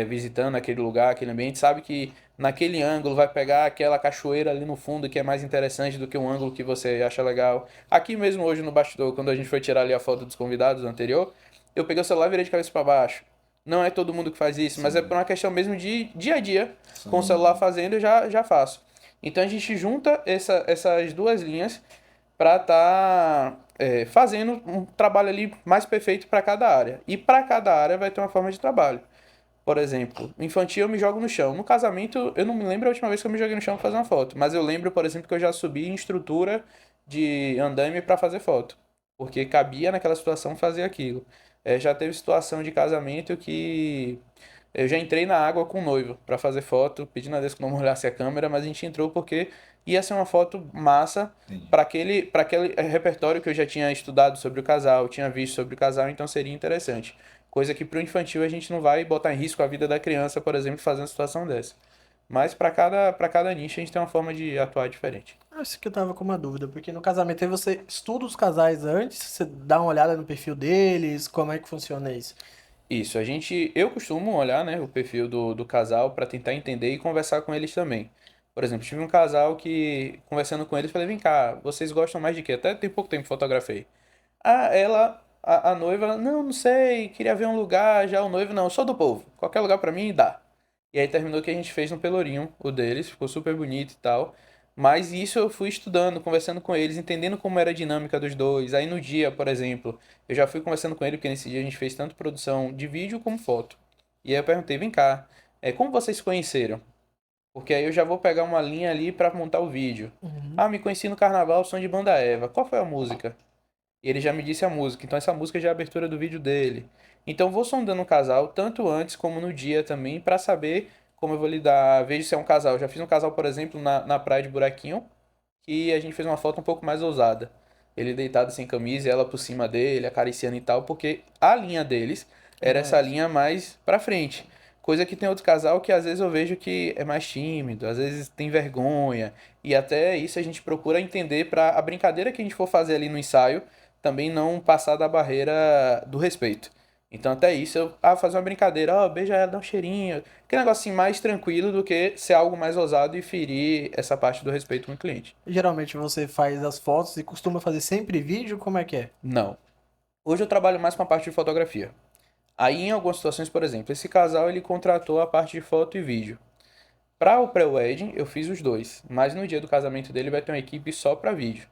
visitando aquele lugar, aquele ambiente, sabe que naquele ângulo vai pegar aquela cachoeira ali no fundo que é mais interessante do que um ângulo que você acha legal. Aqui mesmo hoje no bastidor, quando a gente foi tirar ali a foto dos convidados anterior, eu peguei o celular e virei de cabeça para baixo. Não é todo mundo que faz isso, mas é por Sim, uma questão mesmo de dia a dia, com o celular sim. fazendo eu já faço. Então a gente junta essas duas linhas para estar fazendo um trabalho ali mais perfeito para cada área. E para cada área vai ter uma forma de trabalho. Por exemplo, no infantil eu me jogo no chão. No casamento, eu não me lembro a última vez que eu me joguei no chão pra fazer uma foto. Mas eu lembro, por exemplo, que eu já subi em estrutura de andaime para fazer foto. Porque cabia naquela situação fazer aquilo. Já teve situação de casamento que eu já entrei na água com o noivo para fazer foto, pedindo a Deus que não molhasse a câmera, mas a gente entrou porque ia ser uma foto massa Entendi. para aquele repertório que eu já tinha estudado sobre o casal, tinha visto sobre o casal, então seria interessante. Coisa que para o infantil a gente não vai botar em risco a vida da criança, por exemplo, fazendo uma situação dessa. Mas para cada nicho a gente tem uma forma de atuar diferente. Acho que eu tava com uma dúvida, porque no casamento aí você estuda os casais antes, você dá uma olhada no perfil deles, como é que funciona isso? Isso, eu costumo olhar, né, o perfil do casal para tentar entender e conversar com eles também. Por exemplo, tive um casal que, conversando com eles, falei, vem cá, vocês gostam mais de quê? Até tem pouco tempo que fotografei. A noiva, não sei, queria ver um lugar, já o noivo, não, eu sou do povo, qualquer lugar pra mim dá. E aí terminou que a gente fez no Pelourinho, o deles, ficou super bonito e tal. Mas isso eu fui estudando, conversando com eles, entendendo como era a dinâmica dos dois. Aí no dia, por exemplo, eu já fui conversando com ele, porque nesse dia a gente fez tanto produção de vídeo como foto. E aí eu perguntei, vem cá, como vocês se conheceram? Porque aí eu já vou pegar uma linha ali pra montar o vídeo. Uhum. Ah, me conheci no carnaval, som de banda Eva. Qual foi a música? E ele já me disse a música, então essa música já é a abertura do vídeo dele. Então eu vou sondando o casal, tanto antes como no dia também, pra saber como eu vou lidar. Vejo se é um casal. Eu já fiz um casal, por exemplo, na praia de Buraquinho, que a gente fez uma foto um pouco mais ousada. Ele deitado sem camisa e ela por cima dele, acariciando e tal, porque a linha deles era Era essa essa. linha mais pra frente. Coisa que tem outro casal que às vezes eu vejo que é mais tímido, às vezes tem vergonha, e até isso a gente procura entender para a brincadeira que a gente for fazer ali no ensaio também não passar da barreira do respeito. Então até isso eu fazer uma brincadeira, beija ela, dá um cheirinho, que negócio assim mais tranquilo do que ser algo mais ousado e ferir essa parte do respeito com o cliente. Geralmente você faz as fotos e costuma fazer sempre vídeo, como é que é? Não. Hoje eu trabalho mais com a parte de fotografia. Aí em algumas situações, por exemplo, esse casal ele contratou a parte de foto e vídeo. Para o pré-wedding, eu fiz os dois, mas no dia do casamento dele vai ter uma equipe só para vídeo.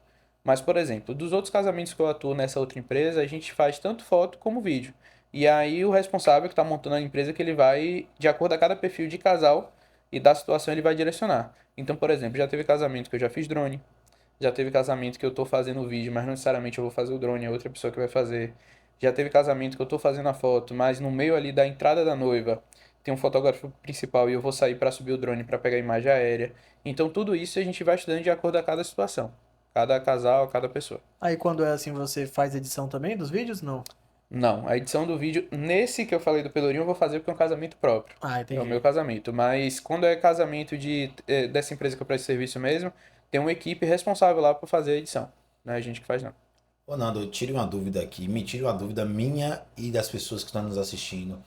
Mas, por exemplo, dos outros casamentos que eu atuo nessa outra empresa, a gente faz tanto foto como vídeo. E aí o responsável que está montando a empresa que ele vai, de acordo a cada perfil de casal e da situação, ele vai direcionar. Então, por exemplo, já teve casamento que eu já fiz drone, já teve casamento que eu estou fazendo o vídeo, mas não necessariamente eu vou fazer o drone, é outra pessoa que vai fazer. Já teve casamento que eu tô fazendo a foto, mas no meio ali da entrada da noiva tem um fotógrafo principal e eu vou sair para subir o drone para pegar a imagem aérea. Então tudo isso a gente vai estudando de acordo a cada situação, cada casal, cada pessoa. Aí quando é assim, você faz edição também dos vídeos? Não. Não, a edição do vídeo, nesse que eu falei do Pelourinho, eu vou fazer porque é um casamento próprio. Ah, É o meu entendi. casamento. Mas quando é casamento dessa empresa que eu presto serviço mesmo, tem uma equipe responsável lá por fazer a edição. Não é a gente que faz, não. Ô, Nando, tire uma dúvida aqui, me tire uma dúvida minha e das pessoas que estão nos assistindo.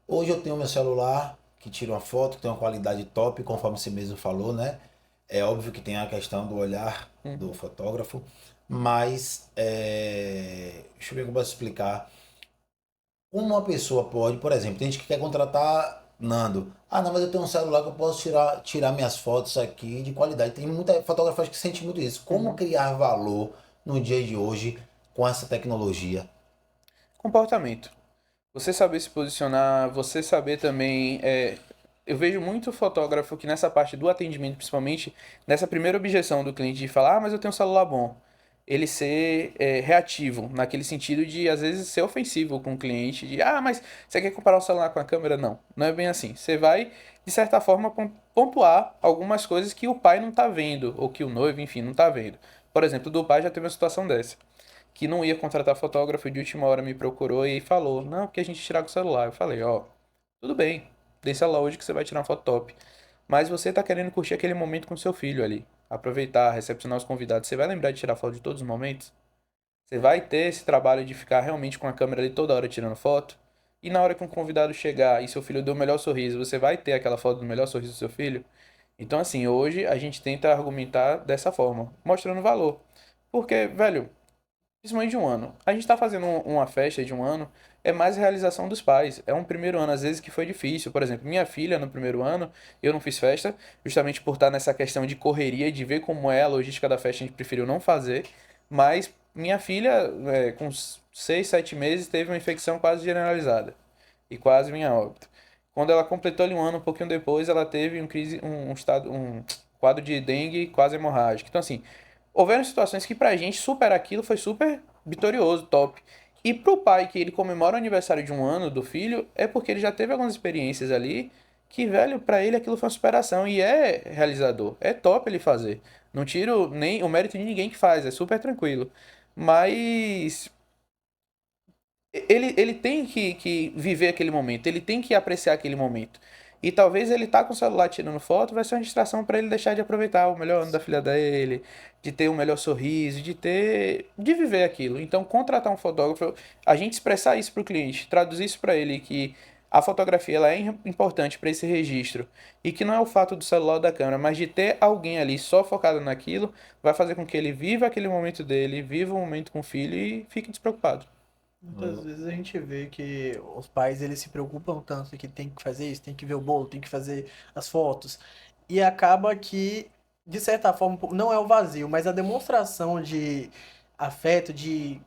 Hoje eu tenho meu celular que tira uma foto que tem uma qualidade top, conforme você mesmo falou, né? É óbvio que tem a questão do olhar do Uhum. fotógrafo, mas deixa eu ver como eu posso explicar. Como uma pessoa pode, por exemplo, tem gente que quer contratar Nando. Ah, não, mas eu tenho um celular que eu posso tirar minhas fotos aqui de qualidade. Tem muita fotógrafa que sente muito isso. Como Uhum. criar valor no dia de hoje com essa tecnologia? Comportamento. Você saber se posicionar, você saber também. Eu vejo muito fotógrafo que nessa parte do atendimento, principalmente, nessa primeira objeção do cliente de falar, ah, mas eu tenho um celular bom. Ele ser reativo, naquele sentido de, às vezes, ser ofensivo com o cliente, de, ah, mas você quer comparar o celular com a câmera? Não, não é bem assim. Você vai, de certa forma, pontuar algumas coisas que o pai não tá vendo, ou que o noivo, enfim, não tá vendo. Por exemplo, do pai já teve uma situação dessa que não ia contratar fotógrafo e de última hora me procurou e falou: Não, porque a gente tirar com o celular. Eu falei: Ó, tudo bem, dê celular hoje que você vai tirar uma foto top. Mas você tá querendo curtir aquele momento com seu filho ali. Aproveitar, recepcionar os convidados. Você vai lembrar de tirar foto de todos os momentos? Você vai ter esse trabalho de ficar realmente com a câmera ali toda hora tirando foto? E na hora que um convidado chegar e seu filho deu o melhor sorriso, você vai ter aquela foto do melhor sorriso do seu filho? Então, assim, hoje a gente tenta argumentar dessa forma, mostrando valor. Porque, velho, principalmente de um ano. A gente tá fazendo uma festa de um ano, é mais realização dos pais. É um primeiro ano, às vezes, que foi difícil. Por exemplo, minha filha, no primeiro ano, eu não fiz festa, justamente por estar nessa questão de correria, de ver como é a logística da festa, a gente preferiu não fazer. Mas minha filha, com 6, 7 meses, teve uma infecção quase generalizada. E quase vinha a óbito. Quando ela completou ali um ano, um pouquinho depois, ela teve um quadro de dengue quase hemorrágico. Então, assim, houveram situações que pra gente superar aquilo foi super vitorioso, top. E pro pai que ele comemora o aniversário de um ano do filho, é porque ele já teve algumas experiências ali que, velho, pra ele aquilo foi uma superação e é realizador. É top ele fazer. Não tiro nem o mérito de ninguém que faz, é super tranquilo. Mas ele tem que viver aquele momento, ele tem que apreciar aquele momento. E talvez ele tá com o celular tirando foto, vai ser uma distração para ele deixar de aproveitar o melhor ano da filha dele, de ter um melhor sorriso, de viver aquilo. Então, contratar um fotógrafo, a gente expressar isso para o cliente, traduzir isso para ele que a fotografia ela é importante para esse registro e que não é o fato do celular ou da câmera, mas de ter alguém ali só focado naquilo, vai fazer com que ele viva aquele momento dele, viva o momento com o filho e fique despreocupado. Muitas vezes a gente vê que os pais eles se preocupam tanto que tem que fazer isso, tem que ver o bolo, tem que fazer as fotos. E acaba que, de certa forma, não é o vazio, mas a demonstração de afeto, de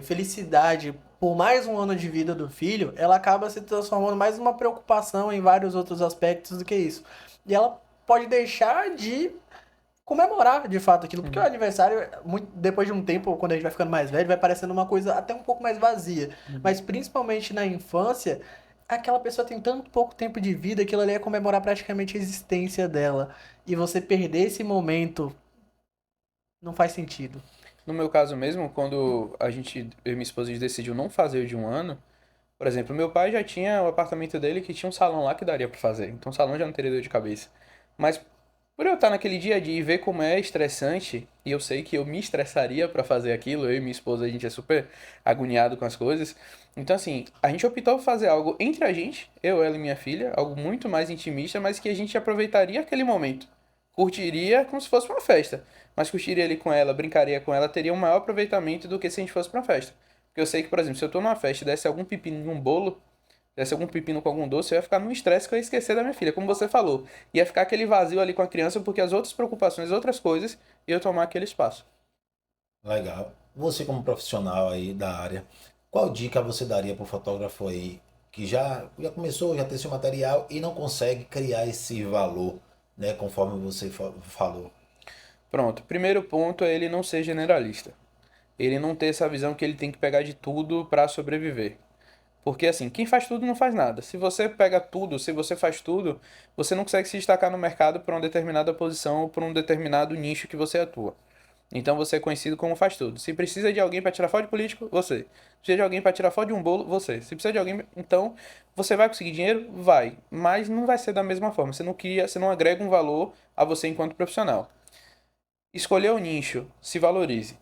felicidade por mais um ano de vida do filho, ela acaba se transformando mais numa preocupação em vários outros aspectos do que isso. E ela pode deixar de comemorar de fato aquilo, porque o Uhum, aniversário, depois de um tempo, quando a gente vai ficando mais velho, vai parecendo uma coisa até um pouco mais vazia. uhum. Mas principalmente na infância, aquela pessoa tem tanto pouco tempo de vida, aquilo ali é comemorar praticamente a existência dela. E você perder esse momento não faz sentido. No meu caso mesmo, quando eu e minha esposa, a gente decidiu não fazer o de um ano, por exemplo, meu pai já tinha o apartamento dele que tinha um salão lá que daria pra fazer. Então o salão já não teria dor de cabeça. Mas por eu estar naquele dia a dia e ver como é estressante, e eu sei que eu me estressaria pra fazer aquilo, eu e minha esposa, a gente é super agoniado com as coisas. Então assim, a gente optou por fazer algo entre a gente, eu, ela e minha filha, algo muito mais intimista, mas que a gente aproveitaria aquele momento. Curtiria como se fosse uma festa, mas curtiria ali com ela, brincaria com ela, teria um maior aproveitamento do que se a gente fosse pra uma festa. Porque eu sei que, por exemplo, se eu tô numa festa e desse algum pepino num bolo, desse algum pepino com algum doce, eu ia ficar num estresse que eu ia esquecer da minha filha, como você falou. Ia ficar aquele vazio ali com a criança porque as outras preocupações, outras coisas, iam tomar aquele espaço. Legal. Você como profissional aí da área, qual dica você daria para o fotógrafo aí que já começou, já tem seu material e não consegue criar esse valor, né, conforme você falou? Pronto. Primeiro ponto é ele não ser generalista. ele não ter essa visão que ele tem que pegar de tudo para sobreviver. Porque assim, quem faz tudo não faz nada. Se você pega tudo, se você faz tudo, você não consegue se destacar no mercado por uma determinada posição ou por um determinado nicho que você atua. Então você é conhecido como faz tudo. Se precisa de alguém para tirar foto de político, você. Se precisa de alguém para tirar foto de um bolo, você. Se precisa de alguém, então você vai conseguir dinheiro? Vai, mas não vai ser da mesma forma. Você não agrega um valor a você enquanto profissional. Escolher o nicho, se valorize.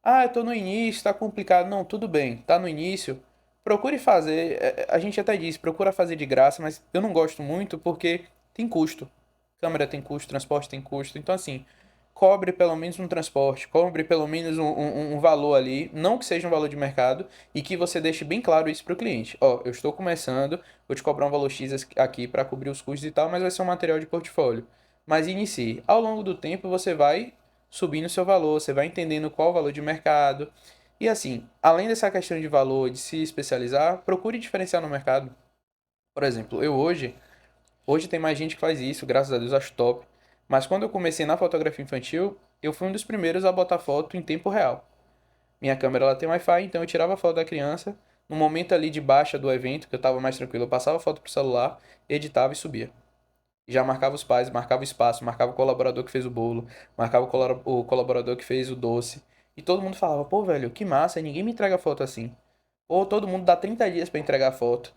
Ah, eu tô no início, tá complicado. Não, tudo bem, tá no início. Procure fazer, a gente até disse, procura fazer de graça, mas eu não gosto muito porque tem custo. Câmera tem custo, transporte tem custo. Então, assim, cobre pelo menos um transporte, cobre pelo menos um valor ali, não que seja um valor de mercado, e que você deixe bem claro isso para o cliente. Ó, eu estou começando, vou te cobrar um valor X aqui para cobrir os custos e tal, mas vai ser um material de portfólio. Mas inicie. Ao longo do tempo, você vai subindo o seu valor, você vai entendendo qual o valor de mercado. E assim, além dessa questão de valor, de se especializar, procure diferenciar no mercado. Por exemplo, hoje tem mais gente que faz isso, graças a Deus, acho top. Mas quando eu comecei na fotografia infantil, eu fui um dos primeiros a botar foto em tempo real. Minha câmera ela tem Wi-Fi, então eu tirava a foto da criança. No momento ali de baixa do evento, que eu estava mais tranquilo, eu passava a foto pro celular, editava e subia. Já marcava os pais, marcava o espaço, marcava o colaborador que fez o bolo, marcava o colaborador que fez o doce. E todo mundo falava, pô, velho, que massa, ninguém me entrega foto assim. Ou todo mundo dá 30 dias pra entregar a foto.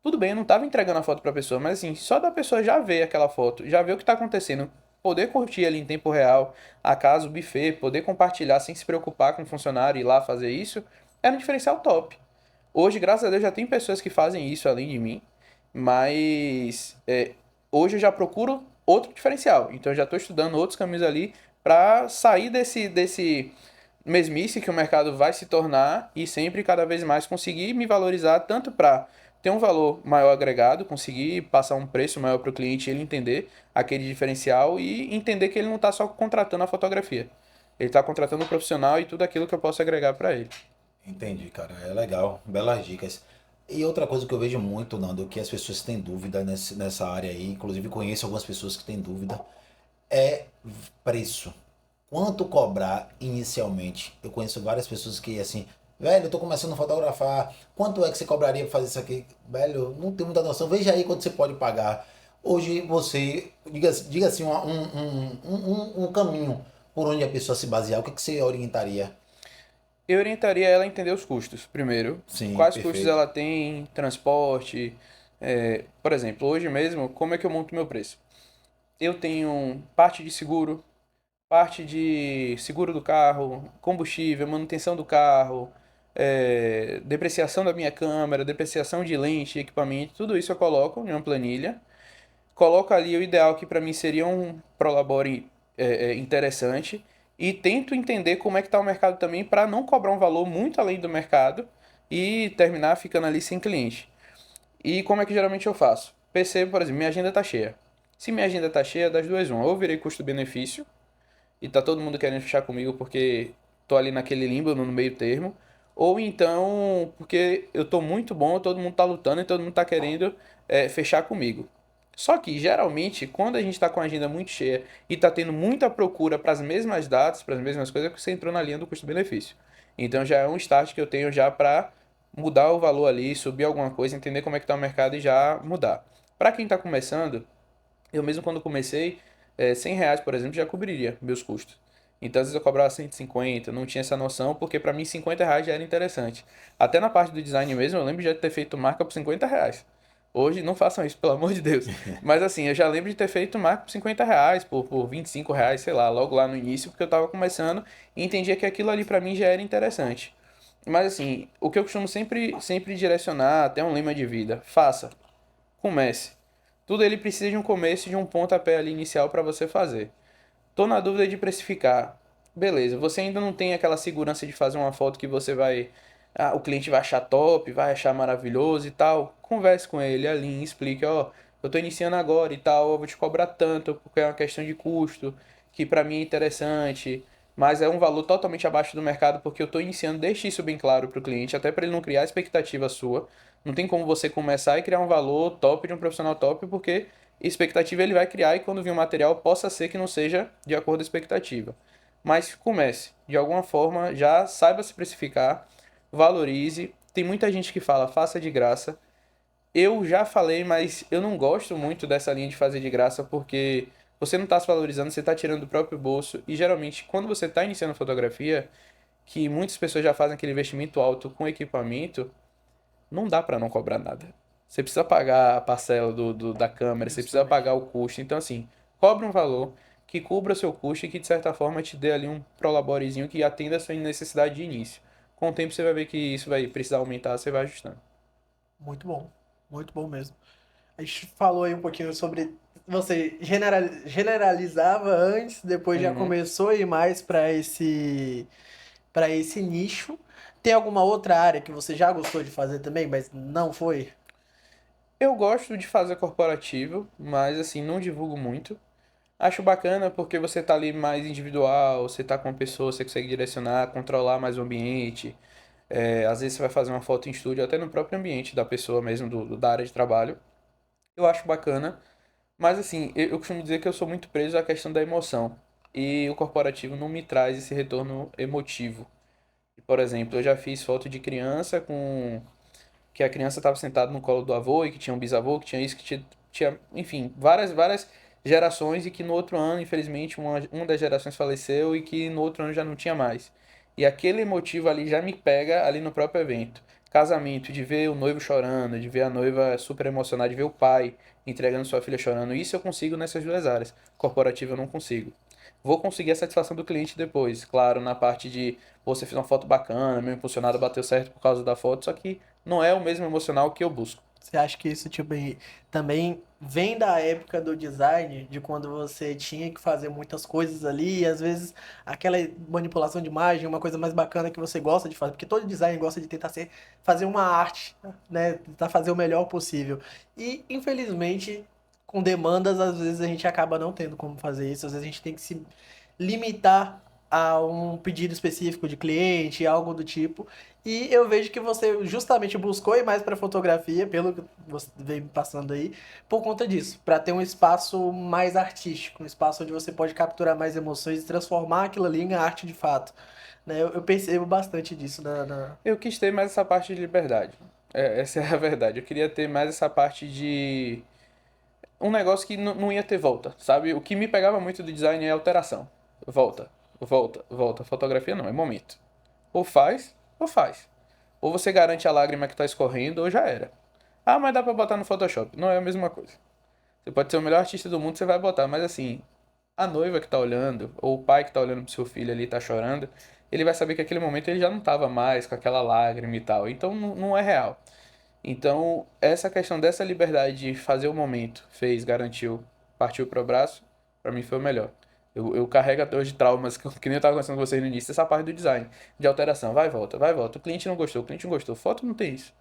Tudo bem, eu não tava entregando a foto pra pessoa, mas assim, só da pessoa já ver aquela foto, já ver o que tá acontecendo, poder curtir ali em tempo real, a casa, o buffet, poder compartilhar sem se preocupar com o funcionário e ir lá fazer isso, era um diferencial top. Hoje, graças a Deus, já tem pessoas que fazem isso além de mim, mas hoje eu já procuro outro diferencial. Então eu já estou estudando outros caminhos ali para sair desse mesmice que o mercado vai se tornar e sempre cada vez mais conseguir me valorizar tanto para ter um valor maior agregado, conseguir passar um preço maior para o cliente, ele entender aquele diferencial e entender que ele não está só contratando a fotografia. Ele está contratando um profissional e tudo aquilo que eu posso agregar para ele. Entendi, cara. É legal. Belas dicas. E outra coisa que eu vejo muito, Nando, que as pessoas têm dúvida nessa área aí, inclusive conheço algumas pessoas que têm dúvida, é preço. Quanto cobrar inicialmente? Eu conheço várias pessoas que, assim, velho, eu tô começando a fotografar, quanto é que você cobraria pra fazer isso aqui? Velho, não tenho muita noção, veja aí quanto você pode pagar. Hoje você, diga assim, um caminho por onde a pessoa se basear, o que, que você orientaria? Eu orientaria ela a entender os custos, primeiro. Sim, Quais custos perfeito. ela tem, transporte. Por exemplo, hoje mesmo, como é que eu monto meu preço? Eu tenho parte de seguro, parte de seguro do carro, combustível, manutenção do carro, depreciação da minha câmera, depreciação de lente, equipamento, tudo isso eu coloco em uma planilha. Coloco ali o ideal que para mim seria um Prolabore interessante e tento entender como é que está o mercado também para não cobrar um valor muito além do mercado e terminar ficando ali sem cliente. E como é que geralmente eu faço? Percebo, por exemplo, minha agenda está cheia. Se minha agenda está cheia, das duas, uma. Ou eu virei custo-benefício e tá todo mundo querendo fechar comigo porque tô ali naquele limbo, no meio termo. Ou então, porque eu tô muito bom, todo mundo tá lutando e todo mundo tá querendo fechar comigo. Só que, geralmente, quando a gente tá com a agenda muito cheia e tá tendo muita procura para as mesmas datas, para as mesmas coisas, é que você entrou na linha do custo-benefício. Então já é um start que eu tenho já para mudar o valor ali, subir alguma coisa, entender como é que tá o mercado e já mudar. Para quem tá começando, eu mesmo quando comecei, R$ 100, por exemplo, já cobriria meus custos. Então, às vezes eu cobrava 150, não tinha essa noção, porque para mim R$ 50 já era interessante. Até na parte do design mesmo, eu lembro de já ter feito marca por R$ 50. Hoje, não façam isso, pelo amor de Deus. Mas assim, eu já lembro de ter feito marca por R$ 50, por R$ 25, sei lá, logo lá no início, porque eu tava começando e entendia que aquilo ali para mim já era interessante. Mas assim, o que eu costumo sempre direcionar, até um lema de vida, faça, comece. Tudo ele precisa de um começo, de um pontapé ali inicial para você fazer. Tô na dúvida de precificar. Beleza, você ainda não tem aquela segurança de fazer uma foto que você vai. Ah, o cliente vai achar top, vai achar maravilhoso e tal. Converse com ele ali, explique, ó, eu tô iniciando agora e tal, eu vou te cobrar tanto, porque é uma questão de custo, que para mim é interessante, mas é um valor totalmente abaixo do mercado, porque eu tô iniciando, deixe isso bem claro pro cliente, até para ele não criar expectativa sua. Não tem como você começar e criar um valor top de um profissional top, porque expectativa ele vai criar e quando vir o material possa ser que não seja de acordo com a expectativa. Mas comece, de alguma forma, já saiba se precificar, valorize. Tem muita gente que fala, faça de graça. Eu já falei, mas eu não gosto muito dessa linha de fazer de graça porque você não está se valorizando, você está tirando do próprio bolso. E geralmente, quando você está iniciando fotografia, que muitas pessoas já fazem aquele investimento alto com equipamento, não dá para não cobrar nada. Você precisa pagar a parcela da câmera, você precisa Justamente. pagar o custo. Então, assim, cobre um valor que cubra seu custo e que, de certa forma, te dê ali um prolaborezinho que atenda a sua necessidade de início. Com o tempo, você vai ver que isso vai precisar aumentar, você vai ajustando. Muito bom mesmo. A gente falou aí um pouquinho sobre você generalizava antes, depois já Uhum. começou a ir mais para esse nicho. Tem alguma outra área que você já gostou de fazer também, mas não foi? Eu gosto de fazer corporativo, mas, assim, não divulgo muito. Acho bacana porque você tá ali mais individual, você tá com uma pessoa, você consegue direcionar, controlar mais o ambiente. Às vezes você vai fazer uma foto em estúdio, até no próprio ambiente da pessoa mesmo, da área de trabalho. Eu acho bacana, mas assim, eu costumo dizer que eu sou muito preso à questão da emoção. E o corporativo não me traz esse retorno emotivo. Por exemplo, eu já fiz foto de criança com que a criança estava sentada no colo do avô e que tinha um bisavô, que tinha isso, que tinha enfim, várias gerações e que no outro ano, infelizmente, uma das gerações faleceu e que no outro ano já não tinha mais. E aquele motivo ali já me pega ali no próprio evento. Casamento, de ver o noivo chorando, de ver a noiva super emocionada, de ver o pai entregando sua filha chorando. Isso eu consigo nessas duas áreas. Corporativo eu não consigo. Vou conseguir a satisfação do cliente depois. Claro, na parte de pô, você fez uma foto bacana, meu impulsionado bateu certo por causa da foto, só que não é o mesmo emocional que eu busco. Você acha que isso tipo, também vem da época do design, de quando você tinha que fazer muitas coisas ali, e às vezes aquela manipulação de imagem, uma coisa mais bacana que você gosta de fazer, porque todo design gosta de tentar fazer uma arte, né? Tentar fazer o melhor possível. E, infelizmente, com demandas, às vezes a gente acaba não tendo como fazer isso, às vezes a gente tem que se limitar a um pedido específico de cliente, algo do tipo. E eu vejo que você justamente buscou ir mais para fotografia, pelo que você veio me passando aí, por conta disso, para ter um espaço mais artístico, um espaço onde você pode capturar mais emoções e transformar aquilo ali em arte de fato. Né? Eu percebo bastante disso Eu quis ter mais essa parte de liberdade. Essa é a verdade. Eu queria ter mais essa parte de um negócio que não ia ter volta, sabe? O que me pegava muito do design é alteração. Volta, volta, volta. Fotografia não, é momento. Ou faz, ou faz. Ou você garante a lágrima que tá escorrendo, ou já era. Ah, mas dá pra botar no Photoshop. Não é a mesma coisa. Você pode ser o melhor artista do mundo, você vai botar, mas assim, a noiva que tá olhando, ou o pai que tá olhando pro seu filho ali e tá chorando, ele vai saber que aquele momento ele já não tava mais com aquela lágrima e tal. Então não é real. Então, essa questão dessa liberdade de fazer o momento, fez, garantiu, partiu pro braço, pra mim foi o melhor. Eu carrego até hoje traumas, que nem eu tava conversando com vocês no início, essa parte do design, de alteração, vai e volta, vai e volta. O cliente não gostou, o cliente não gostou. Foto não tem isso.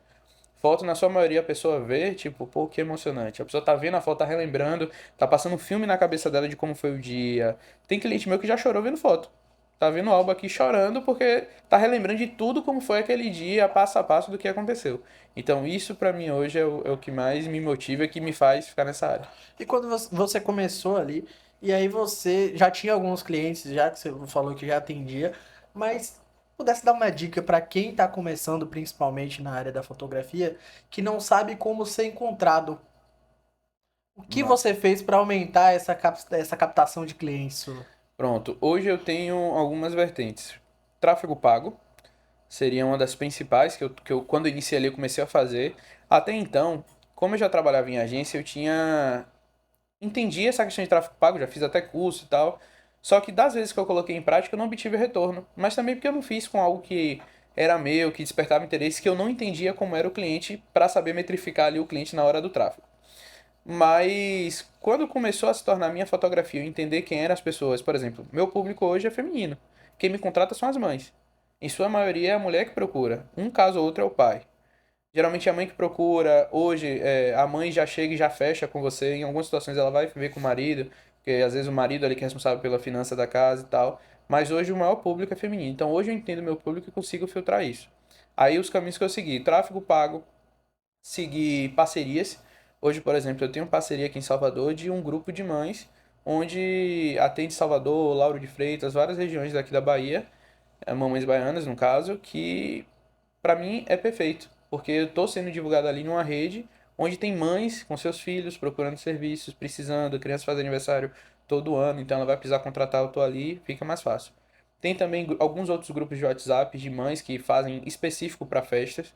Foto, na sua maioria, a pessoa vê, tipo, pô, que emocionante. A pessoa tá vendo a foto, tá relembrando, tá passando um filme na cabeça dela de como foi o dia. Tem cliente meu que já chorou vendo foto. Tá vendo o álbum aqui chorando porque tá relembrando de tudo como foi aquele dia, passo a passo do que aconteceu. Então, isso pra mim hoje é o que mais me motiva e que me faz ficar nessa área. E quando você começou ali, e aí você já tinha alguns clientes, já que você falou que já atendia, mas pudesse dar uma dica para quem está começando, principalmente na área da fotografia, que não sabe como ser encontrado. O que Massa. você fez para aumentar essa captação de clientes sua? Pronto, hoje eu tenho algumas vertentes. Tráfego pago seria uma das principais que eu quando eu iniciei ali, eu comecei a fazer. Até então, como eu já trabalhava em agência, eu tinha entendi essa questão de tráfego pago, já fiz até curso e tal. Só que das vezes que eu coloquei em prática, eu não obtive retorno. Mas também porque eu não fiz com algo que era meu, que despertava interesse, que eu não entendia como era o cliente para saber metrificar ali o cliente na hora do tráfego. Mas quando começou a se tornar minha fotografia, eu entender quem eram as pessoas, por exemplo, meu público hoje é feminino. Quem me contrata são as mães. Em sua maioria é a mulher que procura. Um caso ou outro é o pai. Geralmente é a mãe que procura, hoje a mãe já chega e já fecha com você. Em algumas situações ela vai ver com o marido, porque às vezes o marido é ali que é responsável pela finança da casa e tal. Mas hoje o maior público é feminino. Então hoje eu entendo meu público e consigo filtrar isso. Aí os caminhos que eu segui, tráfego pago, segui parcerias. Hoje, por exemplo, eu tenho parceria aqui em Salvador de um grupo de mães, onde atende Salvador, Lauro de Freitas, várias regiões daqui da Bahia, mamães baianas no caso, que pra mim é perfeito, porque eu tô sendo divulgado ali numa rede onde tem mães com seus filhos procurando serviços, precisando, a criança faz aniversário todo ano, então ela vai precisar contratar, eu tô ali, fica mais fácil. Tem também alguns outros grupos de WhatsApp de mães que fazem específico para festas.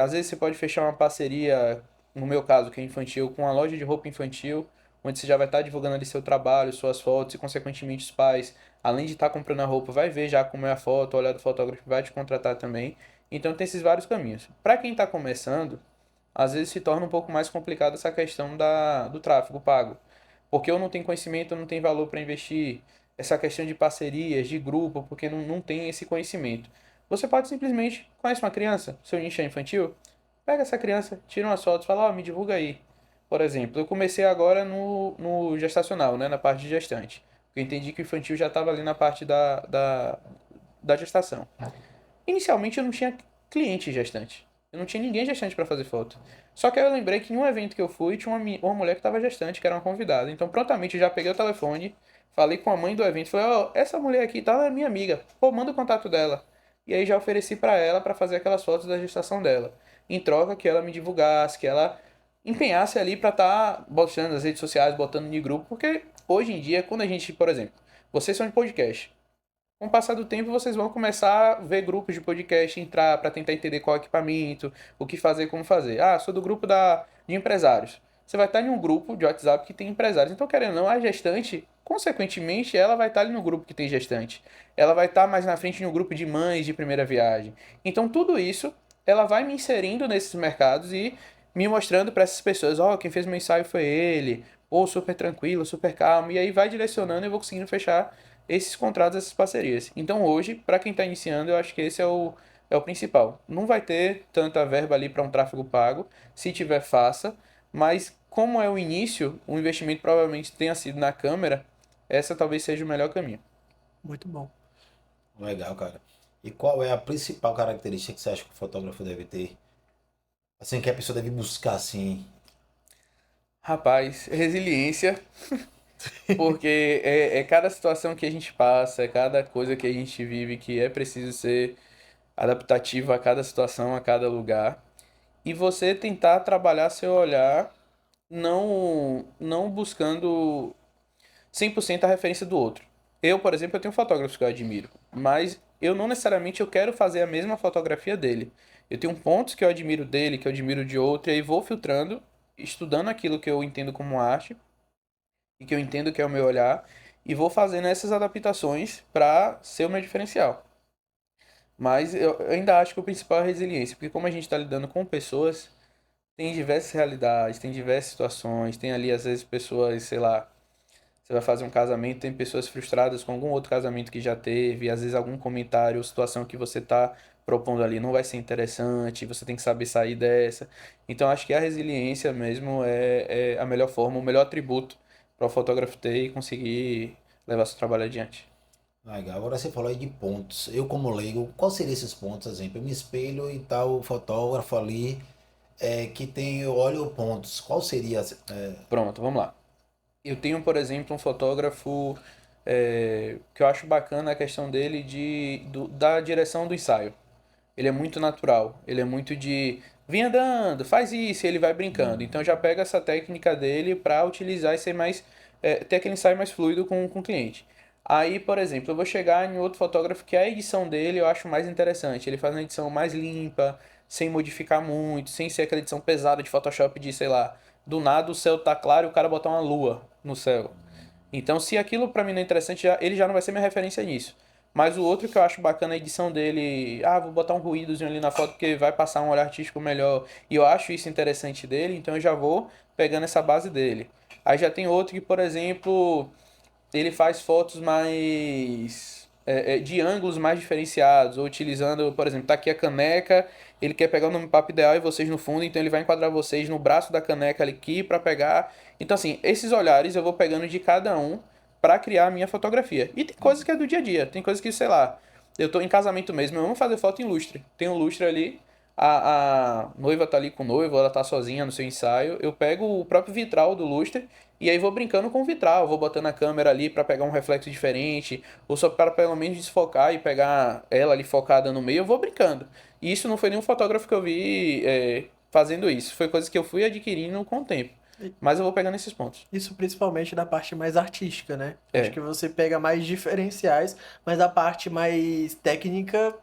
Às vezes você pode fechar uma parceria, no meu caso, que é infantil, com uma loja de roupa infantil, onde você já vai estar divulgando ali seu trabalho, suas fotos e, consequentemente, os pais, além de estar comprando a roupa, vai ver já como é a foto, olhar do fotógrafo, vai te contratar também. Então tem esses vários caminhos. Para quem está começando, às vezes se torna um pouco mais complicado essa questão do tráfego pago. Porque eu não tenho conhecimento, eu não tenho valor para investir. Essa questão de parcerias, de grupo, porque não tem esse conhecimento. Você pode simplesmente, conhece uma criança, seu nicho é infantil, pega essa criança, tira umas fotos, fala, ó, me divulga aí. Por exemplo, eu comecei agora no gestacional, né, na parte de gestante. Eu entendi que o infantil já estava ali na parte da gestação. Inicialmente eu não tinha cliente gestante. Eu não tinha ninguém gestante para fazer foto. Só que aí eu lembrei que em um evento que eu fui, tinha uma mulher que estava gestante, que era uma convidada. Então prontamente eu já peguei o telefone, falei com a mãe do evento, falei, ó, essa mulher aqui tá, é minha amiga. Pô, manda o contato dela. E aí já ofereci para ela para fazer aquelas fotos da gestação dela. Em troca que ela me divulgasse, que ela empenhasse ali para estar botando nas redes sociais, botando em grupo, porque hoje em dia, quando a gente, por exemplo, vocês são de podcast, com o passar do tempo, vocês vão começar a ver grupos de podcast, entrar para tentar entender qual é o equipamento, o que fazer, como fazer. Ah, sou do grupo de empresários. Você vai estar em um grupo de WhatsApp que tem empresários. Então, querendo ou não, a gestante, consequentemente, ela vai estar ali no grupo que tem gestante. Ela vai estar mais na frente no grupo de mães de primeira viagem. Então, tudo isso, ela vai me inserindo nesses mercados e me mostrando para essas pessoas, ó, quem fez meu ensaio foi ele, ou super tranquilo, super calmo, e aí vai direcionando e eu vou conseguindo fechar esses contratos, essas parcerias. Então hoje, para quem está iniciando, eu acho que esse é o principal. Não vai ter tanta verba ali para um tráfego pago, se tiver, faça, mas como é o início, o investimento provavelmente tenha sido na câmera, essa talvez seja o melhor caminho. Muito bom. Legal, cara. E qual é a principal característica que você acha que o fotógrafo deve ter? Assim, que a pessoa deve buscar, assim. Rapaz, resiliência, porque é cada situação que a gente passa, é cada coisa que a gente vive que é preciso ser adaptativo a cada situação, a cada lugar. E você tentar trabalhar seu olhar não buscando 100% a referência do outro. Eu, por exemplo, eu tenho fotógrafos que eu admiro, mas eu não necessariamente eu quero fazer a mesma fotografia dele. Eu tenho pontos que eu admiro dele, que eu admiro de outro, e aí vou filtrando, estudando aquilo que eu entendo como arte e que eu entendo que é o meu olhar, e vou fazendo essas adaptações para ser o meu diferencial. Mas eu ainda acho que o principal é a resiliência, porque como a gente está lidando com pessoas, tem diversas realidades, tem diversas situações, tem ali às vezes pessoas, sei lá, você vai fazer um casamento, tem pessoas frustradas com algum outro casamento que já teve, às vezes algum comentário ou situação que você está propondo ali não vai ser interessante, você tem que saber sair dessa. Então acho que a resiliência mesmo é a melhor forma, o melhor atributo para o fotógrafo ter e conseguir levar seu trabalho adiante. Legal. Agora você falou aí de pontos. Eu, como leigo, qual seriam esses pontos? Exemplo, eu me espelho e tal, o fotógrafo ali que tem, eu olho pontos. Qual seria? Pronto, vamos lá. Eu tenho, por exemplo, um fotógrafo que eu acho bacana a questão dele da direção do ensaio. Ele é muito natural, ele é muito de vem andando, faz isso, e ele vai brincando. Então eu já pego essa técnica dele para utilizar e ser mais ter aquele ensaio mais fluido com o cliente. Aí, por exemplo, eu vou chegar em outro fotógrafo que a edição dele eu acho mais interessante. Ele faz uma edição mais limpa, sem modificar muito, sem ser aquela edição pesada de Photoshop de, sei lá, do nada o céu tá claro e o cara botar uma lua no céu. Então, se aquilo pra mim não é interessante, ele já não vai ser minha referência nisso. Mas o outro que eu acho bacana a edição dele, vou botar um ruídozinho ali na foto porque vai passar um olhar artístico melhor. E eu acho isso interessante dele, então eu já vou pegando essa base dele. Aí já tem outro que, por exemplo, ele faz fotos mais de ângulos mais diferenciados, ou utilizando, por exemplo, tá aqui a caneca, ele quer pegar o nome papo ideal e vocês no fundo, então ele vai enquadrar vocês no braço da caneca ali aqui para pegar. Então assim, esses olhares eu vou pegando de cada um para criar a minha fotografia. E tem coisas que é do dia a dia, tem coisas que, sei lá, eu tô em casamento mesmo, eu amo fazer foto em lustre. Tem um lustre ali, a noiva tá ali com o noivo, ela tá sozinha no seu ensaio, eu pego o próprio vitral do lustre e aí vou brincando com o vitral, vou botando a câmera ali pra pegar um reflexo diferente, ou só para pelo menos desfocar e pegar ela ali focada no meio, eu vou brincando. E isso não foi nenhum fotógrafo que eu vi fazendo isso, foi coisa que eu fui adquirindo com o tempo. Mas eu vou pegando esses pontos. Isso principalmente da parte mais artística, né? Acho É. que você pega mais diferenciais, mas a parte mais técnica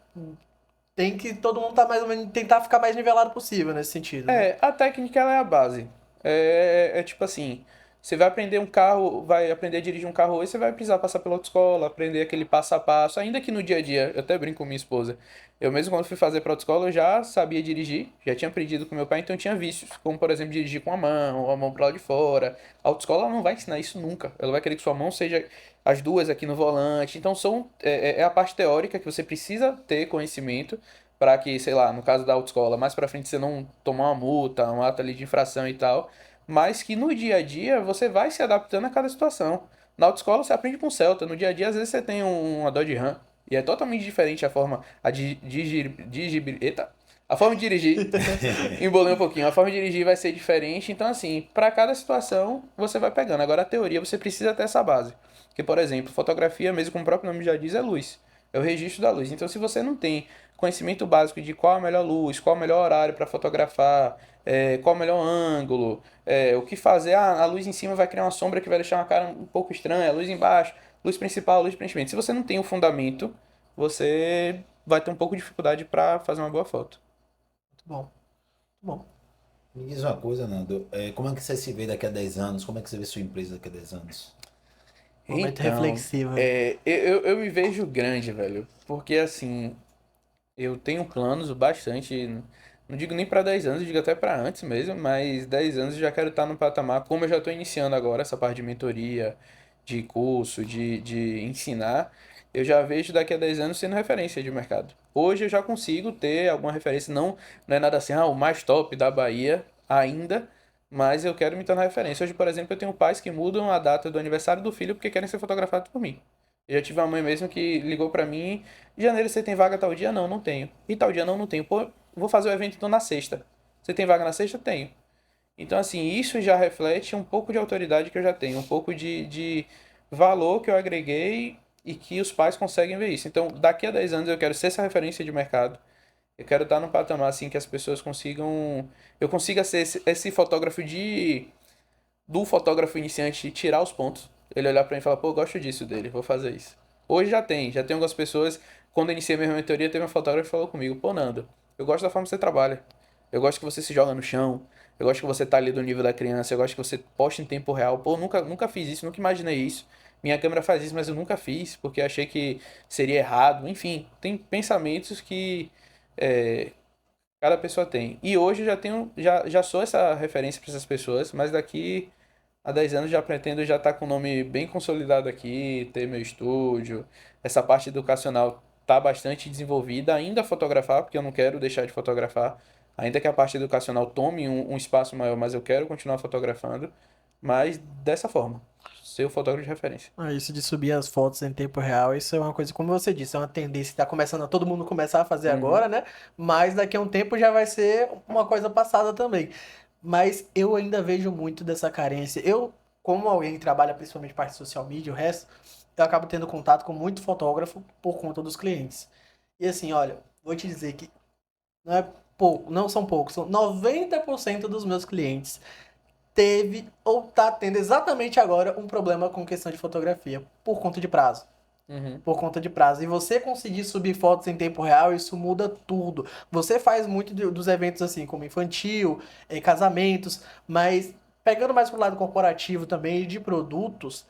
tem que todo mundo tá mais ou menos tentar ficar mais nivelado possível nesse sentido, né? A técnica ela é a base. É tipo assim, você vai aprender um carro, vai aprender a dirigir um carro hoje, você vai precisar passar pela autoescola, aprender aquele passo a passo, ainda que no dia a dia, eu até brinco com minha esposa. Eu mesmo quando fui fazer pra autoescola, eu já sabia dirigir, já tinha aprendido com meu pai, então eu tinha vícios, como por exemplo dirigir com a mão pro lado de fora. A autoescola ela não vai ensinar isso nunca. Ela vai querer que sua mão seja as duas aqui no volante. Então é a parte teórica que você precisa ter conhecimento para que, sei lá, no caso da autoescola, mais pra frente você não tomar uma multa, um ato ali de infração e tal, mas que no dia a dia você vai se adaptando a cada situação. Na autoescola você aprende com Celta, no dia a dia às vezes você tem uma Dodge Ram, e é totalmente diferente a forma, eita, a forma de dirigir, embolei um pouquinho, a forma de dirigir vai ser diferente, então assim, para cada situação você vai pegando. Agora a teoria você precisa ter essa base, que por exemplo, fotografia, mesmo como o próprio nome já diz, é luz. É o registro da luz. Então, se você não tem conhecimento básico de qual a melhor luz, qual o melhor horário para fotografar, qual o melhor ângulo, o que fazer, a luz em cima vai criar uma sombra que vai deixar uma cara um pouco estranha, a luz embaixo, luz principal, luz preenchimento. Se você não tem o fundamento, você vai ter um pouco de dificuldade para fazer uma boa foto. Muito bom. Muito bom. Me diz uma coisa, Nando. Como é que você se vê daqui a 10 anos? Como é que você vê sua empresa daqui a 10 anos? Momento Então, reflexivo. eu me vejo grande, velho, porque assim, eu tenho planos bastante, não digo nem para 10 anos, eu digo até para antes mesmo, mas 10 anos eu já quero estar no patamar, como eu já estou iniciando agora essa parte de mentoria, de curso, de ensinar, eu já vejo daqui a 10 anos sendo referência de mercado. Hoje eu já consigo ter alguma referência, não é nada assim, o mais top da Bahia ainda, mas eu quero me tornar referência. Hoje, por exemplo, eu tenho pais que mudam a data do aniversário do filho porque querem ser fotografados por mim. Eu já tive uma mãe mesmo que ligou pra mim: em janeiro você tem vaga tal dia? Não, não tenho. E tal dia? Não, não tenho. Pô, vou fazer o evento então na sexta. Você tem vaga na sexta? Tenho. Então, assim, isso já reflete um pouco de autoridade que eu já tenho, um pouco de valor que eu agreguei e que os pais conseguem ver isso. Então, daqui a 10 anos eu quero ser essa referência de mercado. Eu quero estar num patamar assim que as pessoas consigam. Eu consiga ser esse fotógrafo do fotógrafo iniciante tirar os pontos. Ele olhar pra mim e falar, pô, eu gosto disso dele, vou fazer isso. Hoje já tem algumas pessoas, quando eu iniciei a minha mentoria, teve um fotógrafo que falou comigo, pô, Nando, eu gosto da forma que você trabalha. Eu gosto que você se joga no chão. Eu gosto que você tá ali do nível da criança. Eu gosto que você posta em tempo real. Pô, nunca fiz isso, nunca imaginei isso. Minha câmera faz isso, mas eu nunca fiz, porque achei que seria errado. Enfim, tem pensamentos que é, cada pessoa tem. E hoje eu já sou essa referência para essas pessoas, mas daqui há 10 anos já pretendo já estar com o nome bem consolidado aqui, ter meu estúdio. Essa parte educacional tá bastante desenvolvida, ainda fotografar, porque eu não quero deixar de fotografar. Ainda que a parte educacional tome um espaço maior, mas eu quero continuar fotografando. Mas dessa forma, ser o fotógrafo de referência. Isso de subir as fotos em tempo real, isso é uma coisa, como você disse, é uma tendência que tá começando a todo mundo começar a fazer Uhum. agora, né? Mas daqui a um tempo já vai ser uma coisa passada também. Mas eu ainda vejo muito dessa carência. Eu, como alguém que trabalha principalmente parte de social media, o resto, eu acabo tendo contato com muito fotógrafo por conta dos clientes. E assim, olha, vou te dizer que não é pouco, não são poucos, são 90% dos meus clientes teve ou tá tendo exatamente agora um problema com questão de fotografia, por conta de prazo. Uhum. Por conta de prazo. E você conseguir subir fotos em tempo real, isso muda tudo. Você faz muito dos eventos assim, como infantil, casamentos, mas pegando mais pro lado corporativo também e de produtos,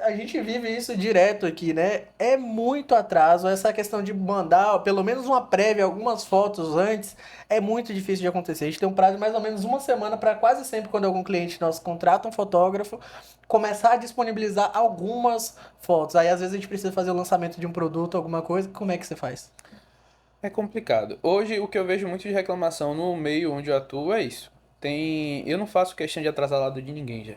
a gente vive isso direto aqui, né? É muito atraso. Essa questão de mandar pelo menos uma prévia, algumas fotos antes, é muito difícil de acontecer. A gente tem um prazo de mais ou menos uma semana para quase sempre, quando algum cliente nosso contrata um fotógrafo, começar a disponibilizar algumas fotos. Aí às vezes a gente precisa fazer o lançamento de um produto, alguma coisa. Como é que você faz? É complicado. Hoje, o que eu vejo muito de reclamação no meio onde eu atuo é isso. Eu não faço questão de atrasar lado de ninguém, já.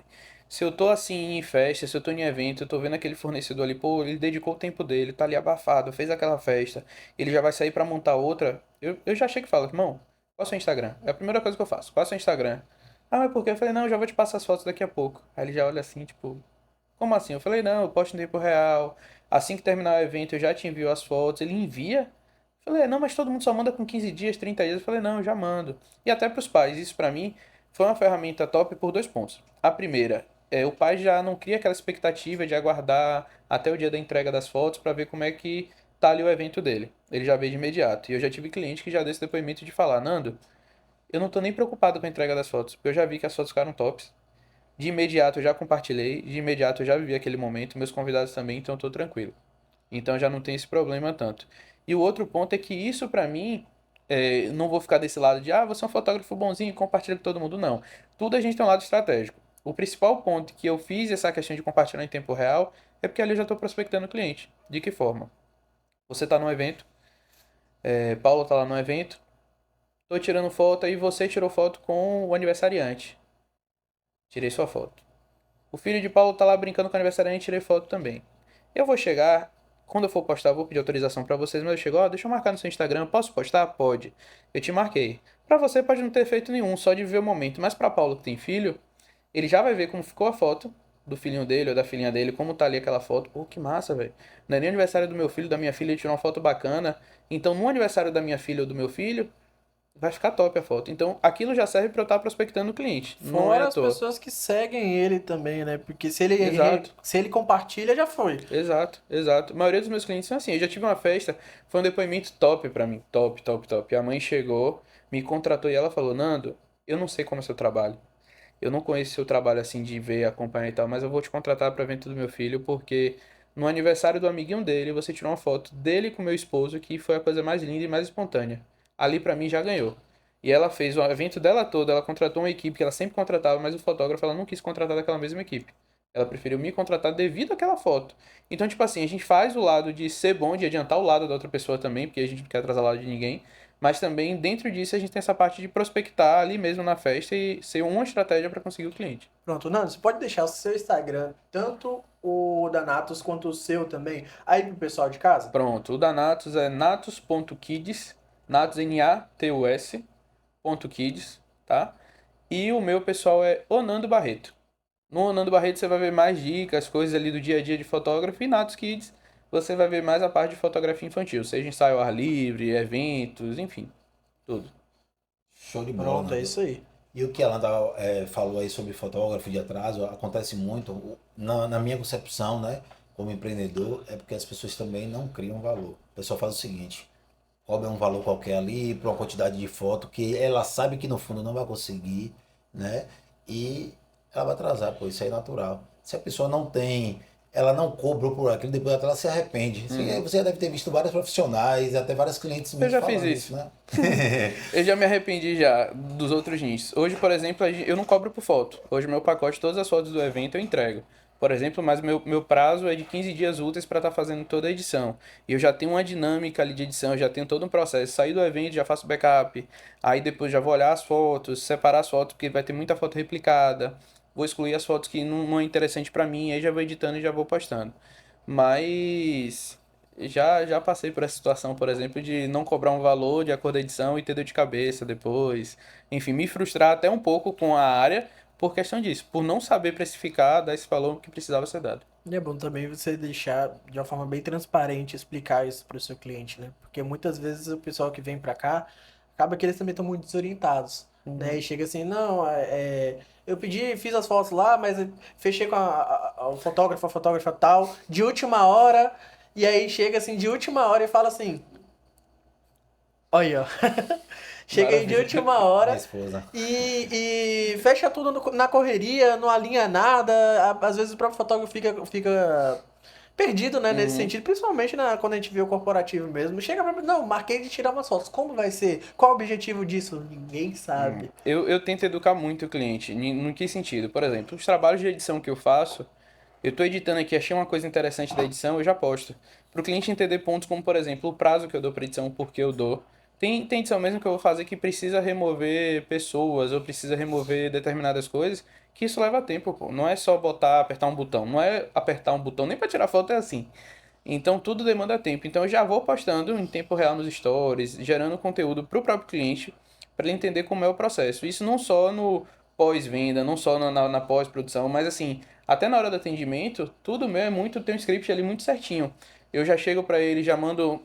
Se eu tô assim em festa, se eu tô em evento, eu tô vendo aquele fornecedor ali, pô, ele dedicou o tempo dele, tá ali abafado, fez aquela festa, ele já vai sair pra montar outra, Eu já chego e falo, irmão, qual é o seu Instagram? É a primeira coisa que eu faço. Qual é o seu Instagram? Ah, mas por quê? Eu falei, não, eu já vou te passar as fotos daqui a pouco. Aí ele já olha assim, tipo, como assim? Eu falei, não, eu posto em tempo real. Assim que terminar o evento, eu já te envio as fotos. Ele envia. Eu falei, não, mas todo mundo só manda com 15 dias, 30 dias. Eu falei, não, eu já mando. E até pros pais, isso pra mim foi uma ferramenta top por dois pontos. A primeira, o pai já não cria aquela expectativa de aguardar até o dia da entrega das fotos pra ver como é que tá ali o evento dele. Ele já vê de imediato. E eu já tive cliente que já deu esse depoimento de falar, Nando, eu não tô nem preocupado com a entrega das fotos, porque eu já vi que as fotos ficaram tops. De imediato eu já compartilhei, de imediato eu já vivi aquele momento, meus convidados também, então eu tô tranquilo. Então já não tem esse problema tanto. E o outro ponto é que isso pra mim, não vou ficar desse lado de, você é um fotógrafo bonzinho, compartilha com todo mundo, não. Tudo a gente tem um lado estratégico. O principal ponto que eu fiz essa questão de compartilhar em tempo real é porque ali eu já estou prospectando o cliente. De que forma? Você está num evento, Paulo está lá no evento, estou tirando foto e você tirou foto com o aniversariante. Tirei sua foto. O filho de Paulo tá lá brincando com o aniversariante e tirei foto também. Eu vou chegar, quando eu for postar, eu vou pedir autorização pra vocês, mas eu chego, deixa eu marcar no seu Instagram, posso postar? Pode. Eu te marquei. Pra você pode não ter feito nenhum, só de ver o momento, mas pra Paulo que tem filho, ele já vai ver como ficou a foto do filhinho dele ou da filhinha dele, como tá ali aquela foto. Pô, que massa, velho. Não é nem aniversário do meu filho, da minha filha, ele tirou uma foto bacana. Então, no aniversário da minha filha ou do meu filho, vai ficar top a foto. Então, aquilo já serve pra eu estar prospectando o cliente. Não é Fora à as toa. pessoas que seguem ele também, né? Porque Exato. se ele compartilha, já foi. Exato, exato. A maioria dos meus clientes são assim. Eu já tive uma festa, foi um depoimento top pra mim. Top, top, top. A mãe chegou, me contratou e ela falou: Nando, eu não sei como é seu trabalho. Eu não conheço seu trabalho assim de ver, acompanhar e tal, mas eu vou te contratar para evento do meu filho porque no aniversário do amiguinho dele, você tirou uma foto dele com meu esposo que foi a coisa mais linda e mais espontânea. Ali pra mim já ganhou. E ela fez o evento dela todo, ela contratou uma equipe que ela sempre contratava, mas o fotógrafo ela não quis contratar daquela mesma equipe. Ela preferiu me contratar devido àquela foto. Então, tipo assim, a gente faz o lado de ser bom, de adiantar o lado da outra pessoa também, porque a gente não quer atrasar o lado de ninguém. Mas também, dentro disso, a gente tem essa parte de prospectar ali mesmo na festa e ser uma estratégia para conseguir o cliente. Pronto, Nando, você pode deixar o seu Instagram, tanto o da Natos quanto o seu também, aí pro pessoal de casa? Pronto, o da Natus é natus.kids, Natus Natus, ponto kids, tá? E o meu pessoal é Onando Barreto. No Onando Barreto você vai ver mais dicas, coisas ali do dia a dia de fotógrafo e Natus Kids você vai ver mais a parte de fotografia infantil, seja ensaio ao ar livre, eventos, enfim, tudo. Show de bola, Pronto, é Nando. isso aí. E o que a Landa falou aí sobre fotógrafo de atraso, acontece muito, na minha concepção, né, como empreendedor, é porque as pessoas também não criam valor. O pessoal faz o seguinte, cobra um valor qualquer ali, para uma quantidade de foto, que ela sabe que no fundo não vai conseguir, né, e ela vai atrasar, pô, isso aí é natural. Se a pessoa não tem, ela não cobrou por aquilo, depois ela se arrepende. Uhum. Você já deve ter visto vários profissionais, até vários clientes Eu meus já fiz falando isso, isso. né? Eu já me arrependi já dos outros nichos. Hoje, por exemplo, eu não cobro por foto. Hoje meu pacote, todas as fotos do evento eu entrego. Por exemplo, mas meu prazo é de 15 dias úteis para estar fazendo toda a edição. E eu já tenho uma dinâmica ali de edição, eu já tenho todo um processo. Sair do evento, já faço backup. Aí depois já vou olhar as fotos, separar as fotos, porque vai ter muita foto replicada. Vou excluir as fotos que não é interessante para mim, aí já vou editando e já vou postando. Mas já passei por essa situação, por exemplo, de não cobrar um valor de acordo com a edição e ter dor de cabeça depois. Enfim, me frustrar até um pouco com a área por questão disso, por não saber precificar, dar esse valor que precisava ser dado. E é bom também você deixar de uma forma bem transparente, explicar isso para o seu cliente, né? Porque muitas vezes o pessoal que vem para cá acaba que eles também estão muito desorientados, né? Uhum. E chega assim, não, eu pedi, fiz as fotos lá, mas eu fechei com o fotógrafo, a fotógrafa tal, de última hora, e aí chega assim, de última hora e fala assim, olha, ó, cheguei de Maravilha. última Minha hora esposa. e fecha tudo na correria, não alinha nada. Às vezes o próprio fotógrafo fica perdido, né, nesse Uhum. sentido, principalmente quando a gente vê o corporativo mesmo. Chega pra mim, não, marquei de tirar umas fotos. Como vai ser? Qual o objetivo disso? Ninguém sabe. Eu tento educar muito o cliente. No que sentido? Por exemplo, os trabalhos de edição que eu faço, eu estou editando aqui, achei uma coisa interessante da edição, eu já posto. Para o cliente entender pontos como, por exemplo, o prazo que eu dou para edição, por que eu dou. Tem edição mesmo que eu vou fazer que precisa remover pessoas ou precisa remover determinadas coisas, que isso leva tempo, pô. Não é só botar, apertar um botão. Não é apertar um botão, nem para tirar foto é assim. Então tudo demanda tempo. Então eu já vou postando em tempo real nos stories, gerando conteúdo para o próprio cliente, para ele entender como é o processo. Isso não só no pós-venda, não só na pós-produção, mas assim, até na hora do atendimento, tudo meu é muito, tem um script ali muito certinho. Eu já chego para ele, já mando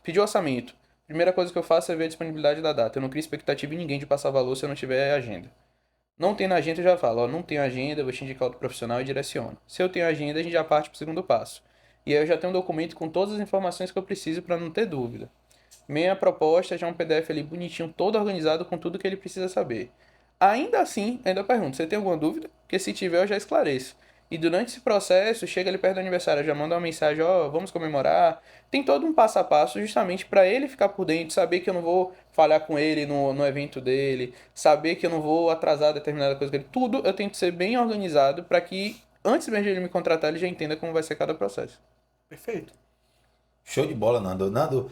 pedir orçamento. Primeira coisa que eu faço é ver a disponibilidade da data. Eu não crio expectativa em ninguém de passar valor se eu não tiver agenda. Não tem na agenda, eu já falo, ó, não tenho agenda, eu vou te indicar outro profissional e direciono. Se eu tenho agenda, a gente já parte para o segundo passo. E aí eu já tenho um documento com todas as informações que eu preciso para não ter dúvida. Minha proposta já é um PDF ali bonitinho, todo organizado com tudo que ele precisa saber. Ainda assim, ainda pergunto, você tem alguma dúvida? Porque se tiver, eu já esclareço. E durante esse processo, chega ali perto do aniversário, eu já mando uma mensagem, ó, vamos comemorar. Tem todo um passo a passo justamente para ele ficar por dentro, saber que eu não vou falhar com ele no evento dele, saber que eu não vou atrasar determinada coisa com ele. Tudo eu tento ser bem organizado para que, antes mesmo de ele me contratar, ele já entenda como vai ser cada processo. Perfeito. Show de bola, Nando. Nando,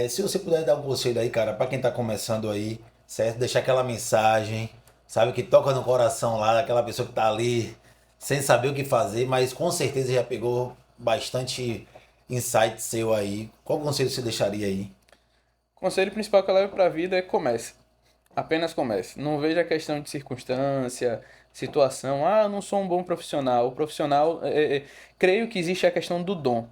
se você puder dar um conselho aí, cara, pra quem tá começando aí, certo? Deixar aquela mensagem, sabe, que toca no coração lá, daquela pessoa que tá ali, sem saber o que fazer, mas com certeza já pegou bastante insight seu aí. Qual conselho você deixaria aí? O conselho principal que eu levo para a vida é comece. Apenas comece. Não veja a questão de circunstância, situação. Ah, eu não sou um bom profissional. O profissional, creio que existe a questão do dom,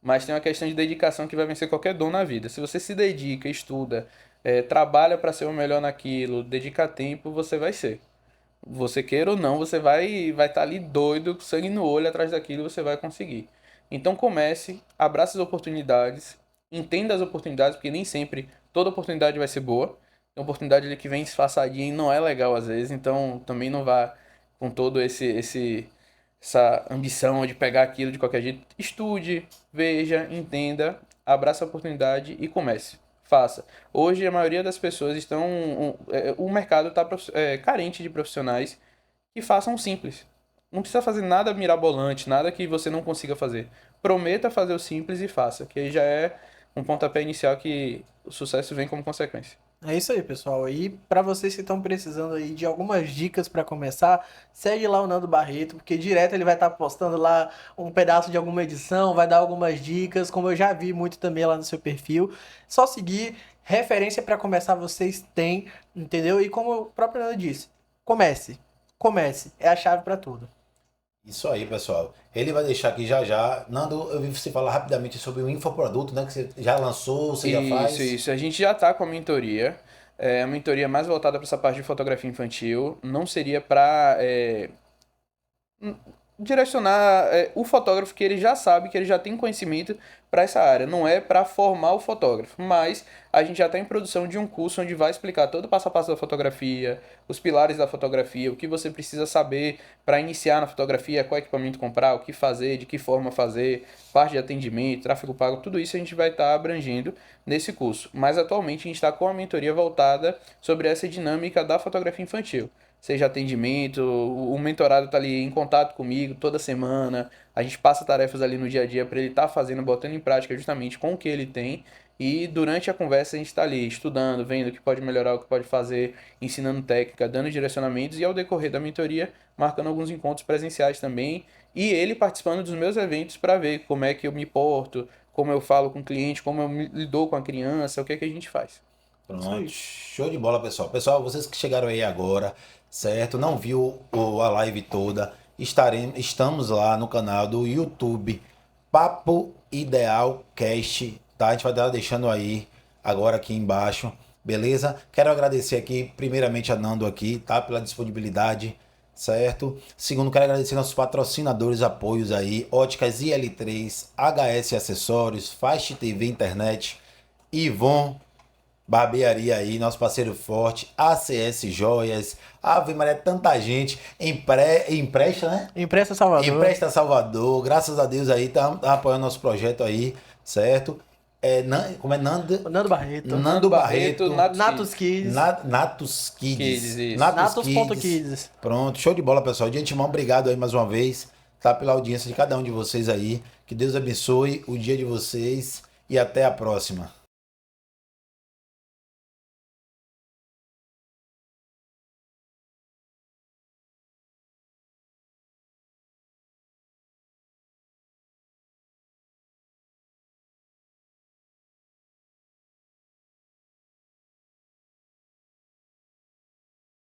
mas tem uma questão de dedicação que vai vencer qualquer dom na vida. Se você se dedica, estuda, trabalha para ser o melhor naquilo, dedica tempo, você vai ser. Você queira ou não, você vai estar ali doido, com sangue no olho atrás daquilo, você vai conseguir. Então comece, abrace as oportunidades, entenda as oportunidades, porque nem sempre toda oportunidade vai ser boa. Tem oportunidade ali que vem disfarçadinha e não é legal às vezes, então também não vá com todo essa ambição de pegar aquilo de qualquer jeito. Estude, veja, entenda, abrace a oportunidade e comece. Faça. Hoje a maioria das pessoas estão. O mercado está carente de profissionais que façam simples. Não precisa fazer nada mirabolante, nada que você não consiga fazer. Prometa fazer o simples e faça, que aí já é um pontapé inicial que o sucesso vem como consequência. É isso aí, pessoal. E para vocês que estão precisando aí de algumas dicas para começar, segue lá o Nando Barreto, porque direto ele vai estar postando lá um pedaço de alguma edição, vai dar algumas dicas, como eu já vi muito também lá no seu perfil. Só seguir, referência para começar vocês têm, entendeu? E como o próprio Nando disse, comece. Comece, é a chave para tudo. Isso aí, pessoal. Ele vai deixar aqui já já. Nando, eu vi você falar rapidamente sobre o infoproduto, né? Que você já lançou, você já faz. Isso. A gente já está com a mentoria. É a mentoria mais voltada para essa parte de fotografia infantil. Não seria para direcionar o fotógrafo que ele já sabe, que ele já tem conhecimento para essa área. Não é para formar o fotógrafo, mas a gente já está em produção de um curso onde vai explicar todo o passo a passo da fotografia, os pilares da fotografia, o que você precisa saber para iniciar na fotografia, qual equipamento comprar, o que fazer, de que forma fazer, parte de atendimento, tráfego pago, tudo isso a gente vai estar abrangendo nesse curso. Mas atualmente a gente está com a mentoria voltada sobre essa dinâmica da fotografia infantil. Seja atendimento, o mentorado está ali em contato comigo toda semana, a gente passa tarefas ali no dia a dia para ele estar fazendo, botando em prática justamente com o que ele tem, e durante a conversa a gente está ali estudando, vendo o que pode melhorar, o que pode fazer, ensinando técnica, dando direcionamentos, e ao decorrer da mentoria, marcando alguns encontros presenciais também, e ele participando dos meus eventos para ver como é que eu me porto, como eu falo com o cliente, como eu me lidou com a criança, o que é que a gente faz. Pronto, show de bola, pessoal. Pessoal, vocês que chegaram aí agora, certo? Não viu a live toda, estamos lá no canal do YouTube Papo Ideal Cast, tá? A gente vai estar deixando aí agora aqui embaixo, beleza? Quero agradecer aqui, primeiramente a Nando aqui, tá? Pela disponibilidade, certo? Segundo, quero agradecer nossos patrocinadores, apoios aí, Óticas IL3, HS Acessórios, Fast TV Internet, Yvon Barbearia aí, nosso parceiro forte, ACS Joias, Ave Maria, tanta gente, Empresta, né? Empresta Salvador. Empresta Salvador, graças a Deus aí, tá apoiando nosso projeto aí, certo? Como é Nando? Nando Barreto. Nando Barreto. Natus Kids. Natus Kids. Kids, isso. Natus.kids. Pronto, show de bola, pessoal. De antemão, obrigado aí mais uma vez, tá? Pela audiência de cada um de vocês aí. Que Deus abençoe o dia de vocês e até a próxima.